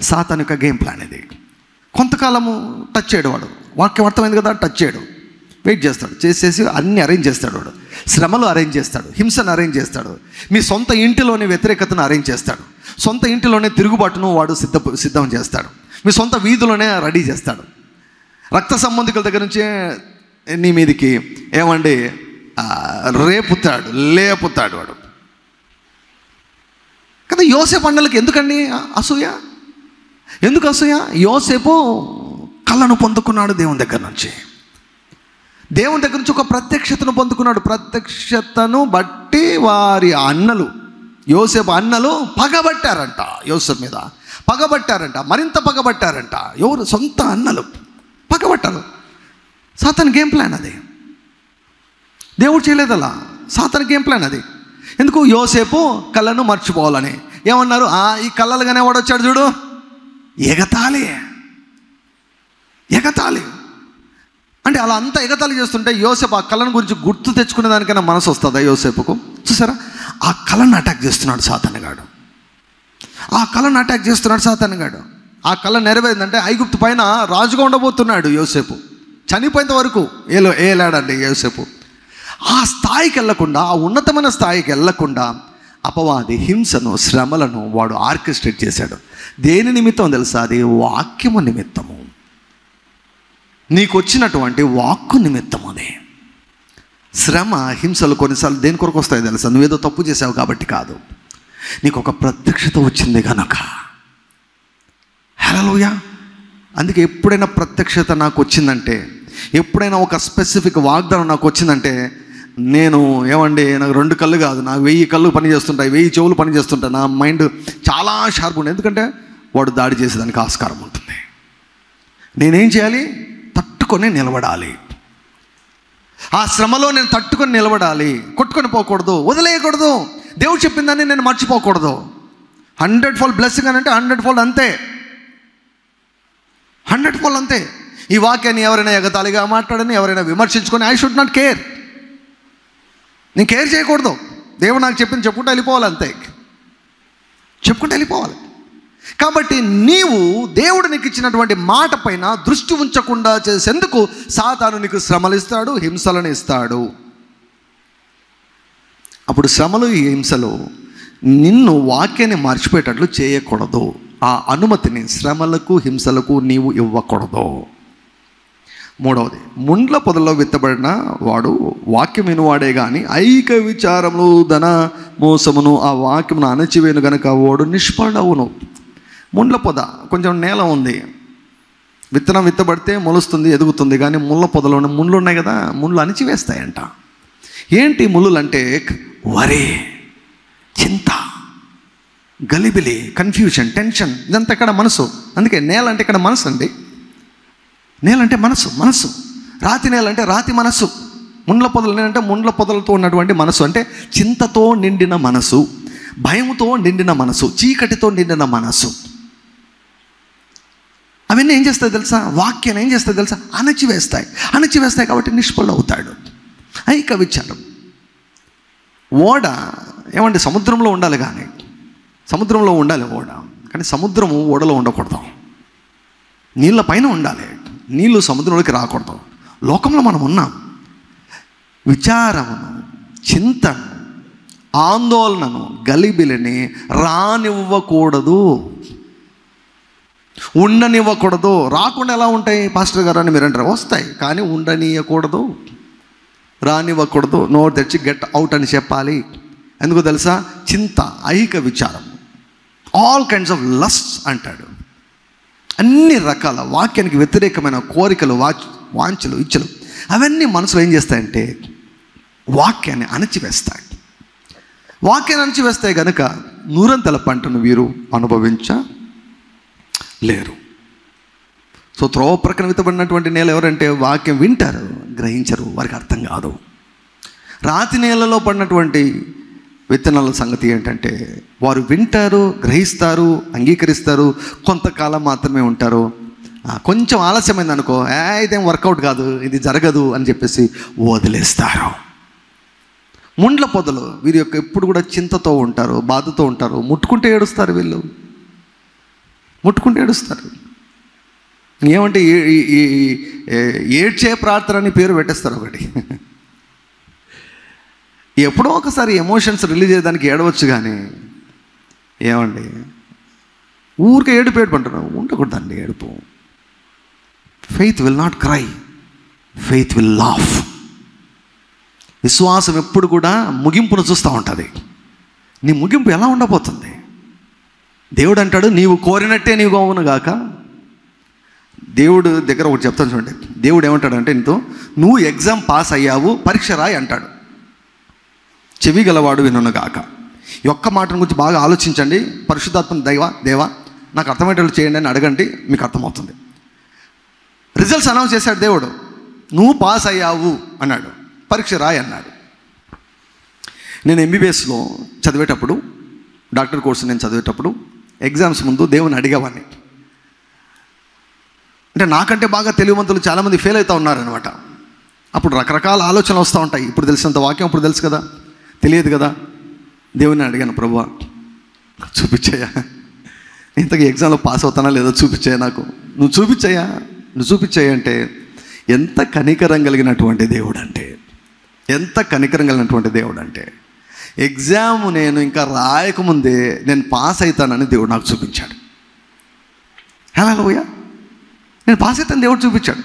సాతాను యొక్క గేమ్ ప్లాన్ ఇది. కొంతకాలము టచ్ చేయడు వాడు. వాక్యం అర్థమైంది కదా, టచ్ చేయడు, వెయిట్ చేస్తాడు, చేసేసి అన్నీ అరేంజ్ చేస్తాడు. వాడు శ్రమలు అరేంజ్ చేస్తాడు, హింసను అరేంజ్ చేస్తాడు, మీ సొంత ఇంటిలోని వ్యతిరేకతను అరేంజ్ చేస్తాడు, సొంత ఇంటిలోనే తిరుగుబాటును వాడు సిద్ధం చేస్తాడు, మీ సొంత వీధిలోనే రెడీ చేస్తాడు. రక్త సంబంధికుల దగ్గర నుంచే నీ మీదికి లేపుతాడు వాడు కదా. యోసేపు అన్నలకి ఎందుకండి అసూయ? ఎందుకు అసూయ? యోసేపు కళను పొందుకున్నాడు దేవుని దగ్గర నుంచి. దేవుని దగ్గర నుంచి ఒక ప్రత్యక్షతను పొందుకున్నాడు. ప్రత్యక్షతను బట్టి వారి అన్నలు, యోసేపు అన్నలు పగబట్టారంట, యోసేపు మీద పగబట్టారంట, మరింత పగబట్టారంట. ఎవరు? సొంత అన్నలు పగబట్టారు. సాతాను గేమ్ ప్లాన్ అది. దేవుడు చేయలేదు అలా, సాతాను గేమ్ ప్లాన్ అది. ఎందుకు? యోసేపు కళ్ళను మర్చిపోవాలని. ఏమన్నారు? ఈ కళ్ళలుగానే వాడు వచ్చాడు చూడు, ఎగతాళి అంటే అలా అంతా ఎగతాళి చేస్తుంటే యోసేపు ఆ కళను గురించి గుర్తు తెచ్చుకునే దానికైనా మనసు వస్తుందా యోసేపుకు? చూసారా, ఆ కళను అటాక్ చేస్తున్నాడు సాతానుగాడు. ఆ కళ నెరవేరిందంటే ఐగుప్తు పైన రాజుగా ఉండబోతున్నాడు యోసేపు. చనిపోయేంత వరకు ఏలాడండి యోసేపు. ఆ స్థాయికి వెళ్ళకుండా, ఆ ఉన్నతమైన స్థాయికి వెళ్ళకుండా అపవాది హింసను, శ్రమలను వాడు ఆర్కెస్ట్రేట్ చేశాడు. దేని నిమిత్తం తెలుసా? అది వాక్యము నిమిత్తము, నీకు వచ్చినటువంటి వాక్కు నిమిత్తం. అది శ్రమ, హింసలు కొన్నిసార్లు దేని కొరకు వస్తాయి తెలుసా? నువ్వేదో తప్పు చేసావు కాబట్టి కాదు, నీకు ఒక ప్రత్యక్షత వచ్చింది కనుక. హల్లెలూయా. అందుకే ఎప్పుడైనా ప్రత్యక్షత నాకు వచ్చిందంటే, ఎప్పుడైనా ఒక స్పెసిఫిక్ వాగ్దానం నాకు వచ్చిందంటే, నేను నాకు 2 కళ్ళు కాదు, నాకు 1000 కళ్ళు పనిచేస్తుంటాయి, 1000 చెవులు పనిచేస్తుంటాయి. నా మైండ్ చాలా షార్ప్ ఉంటుంది. ఎందుకంటే వాడు దాడి చేసేదానికి ఆస్కారం ఉంటుంది. నేనేం చేయాలి? తట్టుకొని నిలబడాలి. ఆ శ్రమలో నేను తట్టుకొని నిలబడాలి. కొట్టుకొని పోకూడదు, వదిలేయకూడదు. దేవుడు చెప్పిందని నేను మర్చిపోకూడదు. 100-fold బ్లెస్సింగ్ అని అంటే 100-fold అంతే, 100-fold అంతే. ఈ వాక్యాన్ని ఎవరైనా ఎగతాళిగా మాట్లాడని, ఎవరైనా విమర్శించుకొని, ఐ షుడ్ నాట్ కేర్. నేను కేర్ చేయకూడదు. దేవుడు నాకు చెప్పింది చెప్పుకుంటూ వెళ్ళిపోవాలి, అంతే, చెప్పుకుంటూ వెళ్ళిపోవాలి. కాబట్టి నీవు దేవుడు నీకు ఇచ్చినటువంటి మాట పైన దృష్టి ఉంచకుండా చేసేందుకు సాతాను నీకు శ్రమలు ఇస్తాడు, హింసలను ఇస్తాడు. అప్పుడు శ్రమలు, ఈ హింసలు నిన్ను వాక్యాన్ని మర్చిపోయేటట్లు చేయకూడదు. ఆ అనుమతిని శ్రమలకు, హింసలకు నీవు ఇవ్వకూడదు. 3వది, ముండ్ల పొదల్లో విత్తబడిన వాడు వాక్యం వినువాడే కానీ ఐక విచారములు, ధన మోసమును ఆ వాక్యమును అణచివేను గనుక వాడు నిష్ఫలవును. ముండ్ల పొద, కొంచెం నేల ఉంది, విత్తనం విత్తబడితే మొలుస్తుంది, ఎదుగుతుంది. కానీ ముళ్ళ పొదలోనే ముళ్ళు ఉన్నాయి కదా, ముళ్ళు అణిచివేస్తాయంట. ఏంటి ముళ్ళు అంటే? వరి, చింత, గలిబిలి, కన్ఫ్యూషన్, టెన్షన్, ఇదంతా ఇక్కడ మనసు. అందుకే నేల అంటే ఇక్కడ మనసు అండి. నేల అంటే మనసు. రాతి నేల అంటే రాతి మనసు. ముండ్ల పొదలు నేనంటే ముండ్ల పొదలతో ఉన్నటువంటి మనసు. అంటే చింతతో నిండిన మనసు, భయంతో నిండిన మనసు, చీకటితో నిండిన మనసు. అవన్నీ ఏం చేస్తాయి తెలుసా? వాక్యాన్ని ఏం చేస్తాయి తెలుసా? అణచివేస్తాయి. కాబట్టి నిష్ఫలం అవుతాడు. ఐక విచారం. ఓడ సముద్రంలో ఉండాలి, కానీ సముద్రంలో ఉండాలి ఓడ, కానీ సముద్రము ఓడలో ఉండకూడదు. నీళ్ళ పైన ఉండాలి, నీళ్ళు సముద్రంలోకి రాకూడదు. లోకంలో మనం ఉన్నాం. విచారమును, చింతను, ఆందోళనను, గలిబిలిని రానివ్వకూడదు, ఉండనివ్వకూడదు. రాకుండా ఎలా ఉంటాయి పాస్టర్ గారు అని మీరు అంటారు, వస్తాయి, కానీ ఉండనీయకూడదు, రానివ్వకూడదు. నోరు తెచ్చి గెట్ అవుట్ అని చెప్పాలి. ఎందుకు తెలుసా? చింత, ఐహిక విచారం, ఆల్ కైండ్స్ ఆఫ్ లస్ట్స్ అంటాడు. అన్ని రకాల వాక్యానికి వ్యతిరేకమైన కోరికలు, వాంఛలు, ఇచ్చలు, అవన్నీ మనసులో ఏం చేస్తాయంటే వాక్యాన్ని అణచివేస్తాయి. కనుక నూరంతల పంటను వీరు అనుభవించలేరు. సో త్రోవ ప్రక్కన విత్తబడినటువంటి నేల ఎవరంటే వాక్యం వింటారు, గ్రహించరు, వారికి అర్థం కాదు. రాతి నేలలో పడినటువంటి విత్తనాల సంగతి ఏంటంటే వారు వింటారు, గ్రహిస్తారు, అంగీకరిస్తారు, కొంతకాలం మాత్రమే ఉంటారు. కొంచెం ఆలస్యమైంది అనుకో, ఇదేం వర్కౌట్ కాదు, ఇది జరగదు అని చెప్పేసి వదిలేస్తారు. ముండ్ల పొదలు వీరి యొక్క ఎప్పుడు కూడా చింతతో ఉంటారు, బాధతో ఉంటారు. ముట్టుకుంటే ఏడుస్తారు, వీళ్ళు ముట్టుకుంటే ఏడుస్తారు. ఏమంటే ఏడ్చే ప్రార్థన అని పేరు పెట్టేస్తారు ఒకటి. ఎప్పుడో ఒకసారి ఎమోషన్స్ రిలీజ్ అయ్యేదానికి ఏడవచ్చు, కానీ ఏమండి ఊరికే ఏడుపు అంటారు, ఉండకూడదండి ఏడుపు. Faith will not cry, faith will laugh. విశ్వాసం ఎప్పుడు కూడా ముగింపును చూస్తూ ఉంటుంది. నీ ముగింపు ఎలా ఉండబోతుంది? దేవుడు అంటాడు, నీవు కోరినట్టే నీవు అవును గాక. దేవుడు దగ్గర ఒకటి చెప్తాను చూడండి. దేవుడు ఏమంటాడంటే నీతో, నువ్వు ఎగ్జామ్ పాస్ అయ్యావు, పరీక్ష రాయి అంటాడు. చెవి గలవాడు వినును గాక. ఈ ఒక్క మాటను గురించి బాగా ఆలోచించండి. పరిశుద్ధాత్మ దేవా నాకు అర్థమయ్యేటట్లు చేయండి అని అడగండి, మీకు అర్థమవుతుంది. రిజల్ట్స్ అనౌన్స్ చేశాడు దేవుడు. నువ్వు పాస్ అయ్యావు అన్నాడు, పరీక్ష రాయి అన్నాడు. నేను ఎంబీబీఎస్లో చదివేటప్పుడు, డాక్టర్ కోర్సు నేను చదివేటప్పుడు ఎగ్జామ్స్ ముందు దేవుని అడిగేవాడిని. అంటే నాకంటే బాగా తెలివిమంతులు చాలామంది ఫెయిల్ అవుతూ ఉన్నారనమాట. అప్పుడు రకరకాల ఆలోచనలు వస్తూ ఉంటాయి. ఇప్పుడు తెలిసినంత వాక్యం ఇప్పుడు తెలుసు కదా, తెలియదు కదా. దేవుని అడిగాను, ప్రభువా చూపించాయా, ఇంతకీ ఎగ్జామ్లో పాస్ అవుతానా లేదో చూపించాయా, నాకు నువ్వు చూపించాయా అంటే ఎంత కనికరం కలిగినటువంటి దేవుడు అంటే, ఎంత కనికరం కలిగినటువంటి దేవుడు అంటే, ఎగ్జామ్ నేను ఇంకా రాయకముందే నేను పాస్ అవుతానని దేవుడు నాకు చూపించాడు. హల్లెలూయా. నేను పాస్ అవుతాను దేవుడు చూపించాడు.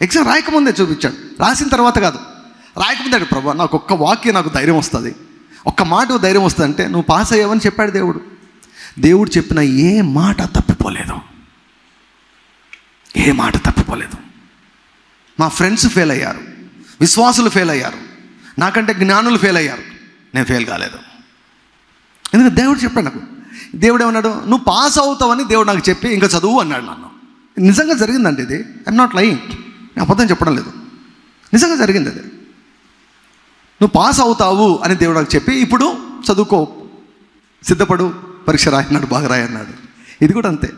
ఎగ్జామ్ రాయకముందే చూపించాడు, రాసిన తర్వాత కాదు. రాయకముందే ప్రభు నాకు ఒక్క వాక్యం నాకు ధైర్యం వస్తుంది, ఒక్క మాట ధైర్యం వస్తుంది అంటే నువ్వు పాస్ అయ్యావని చెప్పాడు దేవుడు. దేవుడు చెప్పిన ఏ మాట తప్పిపోలేదు, ఏ మాట తప్పిపోలేదు. మా ఫ్రెండ్స్ ఫెయిల్ అయ్యారు, విశ్వాసులు ఫెయిల్ అయ్యారు, నాకంటే జ్ఞానులు ఫెయిల్ అయ్యారు, నేను ఫెయిల్ కాలేదు. ఎందుకంటే దేవుడు చెప్పాడు నాకు. దేవుడు ఏమన్నాడు, నువ్వు పాస్ అవుతావని దేవుడు నాకు చెప్పి ఇంకా చదువు అన్నాడు నన్ను. నిజంగా జరిగిందండి ఇది. ఐఎమ్ నాట్ లయింగ్, నేను అబద్ధం చెప్పడం లేదు, నిజంగా జరిగింది అది. నువ్వు పాస్ అవుతావు అని దేవుడు నాకు చెప్పి ఇప్పుడు చదువుకో, సిద్ధపడు, పరీక్ష రాయన్నాడు, బాగా రాయన్నాడు. ఇది కూడా అంతే.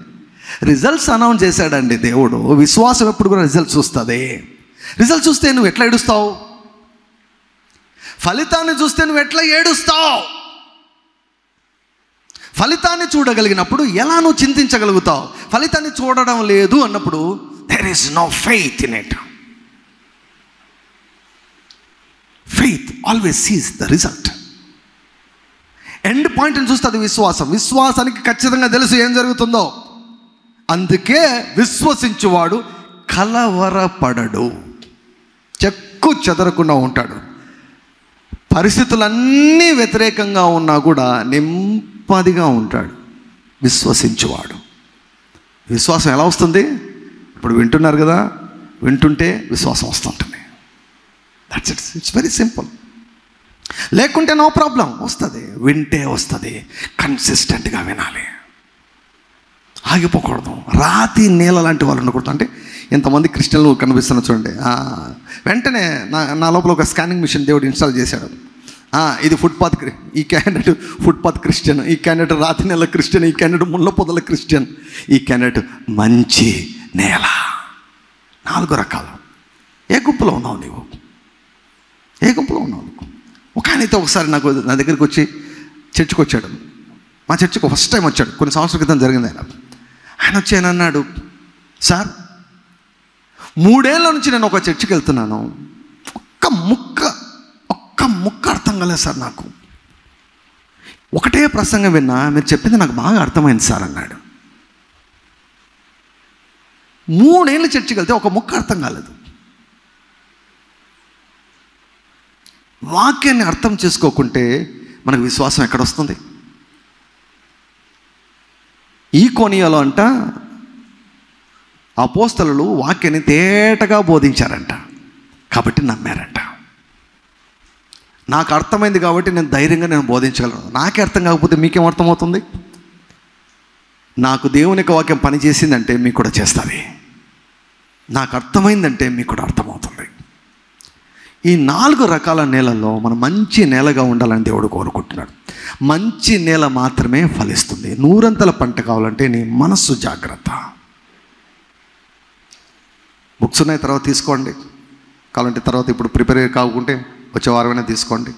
రిజల్ట్స్ అనౌన్స్ చేశాడండి దేవుడు. విశ్వాసం ఎప్పుడు కూడా రిజల్ట్స్ చూస్తుంది. రిజల్ట్ చూస్తే నువ్వు ఎట్లా ఏడుస్తావు? ఫలితాన్ని చూస్తే నువ్వు ఎట్లా ఏడుస్తావు? ఫలితాన్ని చూడగలిగినప్పుడు ఎలా నువ్వు చింతించగలుగుతావు? ఫలితాన్ని చూడడం లేదు అన్నప్పుడు there is no faith in it. Faith always sees the result. End పాయింట్ని చూస్తుంది విశ్వాసం. విశ్వాసానికి ఖచ్చితంగా తెలుసు ఏం జరుగుతుందో. అందుకే విశ్వసించువాడు కలవరపడడు, చెక్కు చెదరకుండా ఉంటాడు. పరిస్థితులన్నీ వ్యతిరేకంగా ఉన్నా కూడా నెమ్మదిగా ఉంటాడు విశ్వసించువాడు. విశ్వాసం ఎలా వస్తుంది? ఇప్పుడు వింటున్నారు కదా, వింటుంటే విశ్వాసం వస్తుంటుంది. That's it. It's very simple. లేకుంటే నో ప్రాబ్లం. వస్తుంది, వింటే వస్తుంది. కన్సిస్టెంట్గా వినాలి, ఆగిపోకూడదు. రాతి నేల లాంటి వాళ్ళు ఉండకూడదు. అంటే ఎంతమంది క్రిస్టియన్లు కనిపిస్తున్నారు చూడండి. వెంటనే నా లోపల ఒక స్కానింగ్ మిషన్ దేవుడు ఇన్స్టాల్ చేశాడు. ఇది ఫుట్పాత్, ఈ క్యాండిడేట్ ఫుట్పాత్ క్రిస్టియన్, ఈ క్యాండిడేట్ రాతి నేల క్రిస్టియన్, ఈ క్యాండిడేట్ ముళ్ళ పొదల క్రిస్టియన్, ఈ క్యాండిడేట్ మంచి నేల. 4 రకాలు. ఏ గుంపులో ఉన్నావు నీవు? ఏ గుంపులో ఉన్నావు? ఒక ఆయనైతే ఒకసారి నా దగ్గరికి వచ్చి చర్చికి వచ్చాడు. మా చర్చికి ఫస్ట్ టైం వచ్చాడు, కొన్ని సంవత్సరాల క్రితం జరిగింది. ఆయన వచ్చి ఆయన అన్నాడు, సార్ 3 ఏళ్ళ నుంచి నేను ఒక చర్చికి వెళ్తున్నాను, ఒక్క ముక్క అర్థం కాలేదు సార్ నాకు. ఒకటే ప్రసంగం విన్నా, మీరు చెప్పింది నాకు బాగా అర్థమైంది సార్ అన్నాడు. 3 ఏళ్ళు చర్చికి వెళ్తే ఒక ముక్క అర్థం కాలేదు. వాక్యాన్ని అర్థం చేసుకోకుంటే మనకు విశ్వాసం ఎక్కడొస్తుంది? ఈ కొనియాలో అంట అపోస్తలులు వాక్యాన్ని తేటగా బోధించారంట, కాబట్టి నమ్మారంట. నాకు అర్థమైంది కాబట్టి నేను ధైర్యంగా బోధించగలను. నాకే అర్థం కాకపోతే మీకేం అర్థమవుతుంది? నాకు దేవుని యొక్క వాక్యం పనిచేసిందంటే మీకు కూడా చేస్తుంది. నాకు అర్థమైందంటే మీకు కూడా అర్థమవుతుంది. ఈ 4 రకాల నేలల్లో మనం మంచి నేలగా ఉండాలని దేవుడు కోరుకుంటున్నాడు. మంచి నేల మాత్రమే ఫలిస్తుంది. 100 పంట కావాలంటే నీ మనస్సు జాగ్రత్త. బుక్స్ ఉన్నాయి, తర్వాత తీసుకోండి. కావాలంటే తర్వాత ఇప్పుడు ప్రిపేర్ కాకుంటే వచ్చే వారమైనా తీసుకోండి.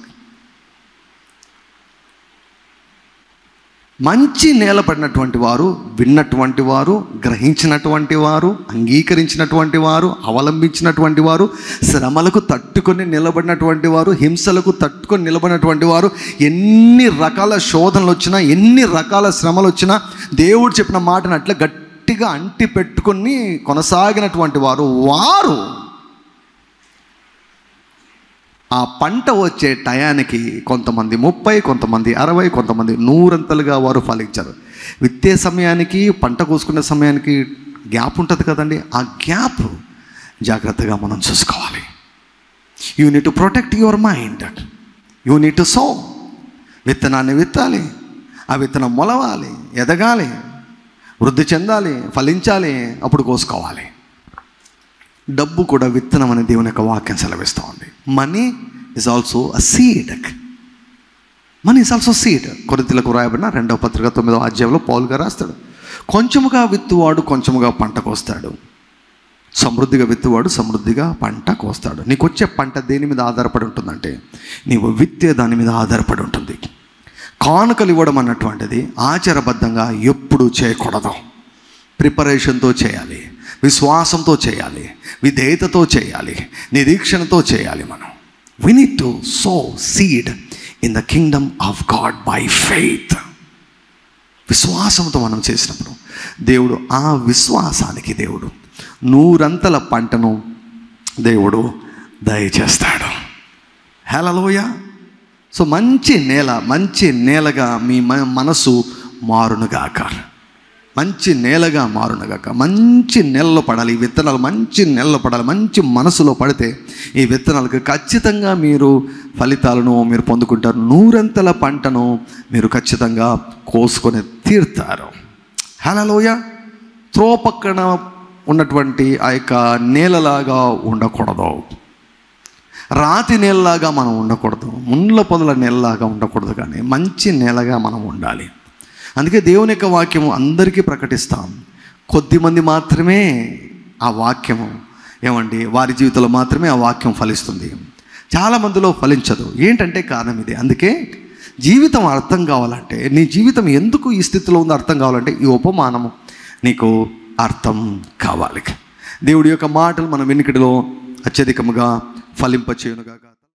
మంచి నేల పడినటువంటి వారు, విన్నటువంటి వారు, గ్రహించినటువంటి వారు, అంగీకరించినటువంటి వారు, అవలంబించినటువంటి వారు, శ్రమలకు తట్టుకొని నిలబడినటువంటి వారు, హింసలకు తట్టుకొని నిలబడినటువంటి వారు, ఎన్ని రకాల శోధనలు వచ్చినా, ఎన్ని రకాల శ్రమలు వచ్చినా దేవుడు చెప్పిన మాటను అట్లా గట్టిగా అంటి పెట్టుకొని కొనసాగినటువంటి వారు, వారు ఆ పంట వచ్చే టయానికి కొంతమంది 30, కొంతమంది 60, కొంతమంది 100 వారు ఫలించారు. విత్తే సమయానికి, పంట కోసుకునే సమయానికి గ్యాప్ ఉంటుంది కదండి. ఆ గ్యాప్ జాగ్రత్తగా మనం చూసుకోవాలి. You need to protect your mind. You need to so. విత్తనాన్ని విత్తాలి, ఆ విత్తనం మొలవాలి, ఎదగాలి, వృద్ధి చెందాలి, ఫలించాలి, అప్పుడు కోసుకోవాలి. డబ్బు కూడా విత్తనం అనే దేవుని యొక్క వాక్యం సెలవిస్తూ ఉంది. Money is also a seed. Money is also seed. కొరింథీయులకు రాయబడిన 2వ పత్రిక 9వ అధ్యాయంలో పౌలు గారు రాస్తాడు, కొంచెముగా విత్తువాడు కొంచెముగా పంట కోస్తాడు, సమృద్ధిగా విత్తువాడు సమృద్ధిగా పంట కోస్తాడు. నీకు వచ్చే పంట దేని మీద ఆధారపడి ఉంటుందంటే నీవు విత్తే దాని మీద ఆధారపడి ఉంటుంది. కానుకలు ఇవ్వడం అన్నటువంటిది ఆచారబద్ధంగా ఎప్పుడూ చేయకూడదు. ప్రిపరేషన్తో చేయాలి, విశ్వాసంతో చేయాలి, విధేయతతో చేయాలి, నిరీక్షణతో చేయాలి. మనం we need to sow seed in the kingdom of God by faith. విశ్వాసంతో మనం చేసినప్పుడు దేవుడు ఆ విశ్వాసానికి దేవుడు 100 పంటను దేవుడు దయచేస్తాడు. హల్లెలూయా. సో మంచి నేలగా మీ మనసు మారునుగాక, మంచి నేలగా మారునుగాక. మంచి నెలలో పడాలి ఈ విత్తనాలు, మంచి నెలలో పడాలి. మంచి మనసులో పడితే ఈ విత్తనాలకు ఖచ్చితంగా మీరు ఫలితాలను మీరు పొందుకుంటారు. 100 పంటను మీరు ఖచ్చితంగా కోసుకొని తీరుతారు. హల్లెలూయా. త్రో పక్కన ఉన్నటువంటి ఆ యొక్క నేలలాగా ఉండకూడదు, రాతి నేలలాగా మనం ఉండకూడదు, ముండ్ల పొదల నేలలాగా ఉండకూడదు, కానీ మంచి నేలగా మనం ఉండాలి. అందుకే దేవుని యొక్క వాక్యము అందరికీ ప్రకటిస్తాం. కొద్దిమంది మాత్రమే ఆ వాక్యము వారి జీవితంలో మాత్రమే ఆ వాక్యం ఫలిస్తుంది. చాలామందిలో ఫలించదు. ఏంటంటే కారణం ఇది. అందుకే జీవితం అర్థం కావాలంటే, నీ జీవితం ఎందుకు ఈ స్థితిలో ఉందో అర్థం కావాలంటే ఈ ఉపమానము నీకు అర్థం కావాలి. దేవుడి యొక్క మాటలు మన వెనుకడిలో అత్యధికముగా ఫలింపచేయునుగాక.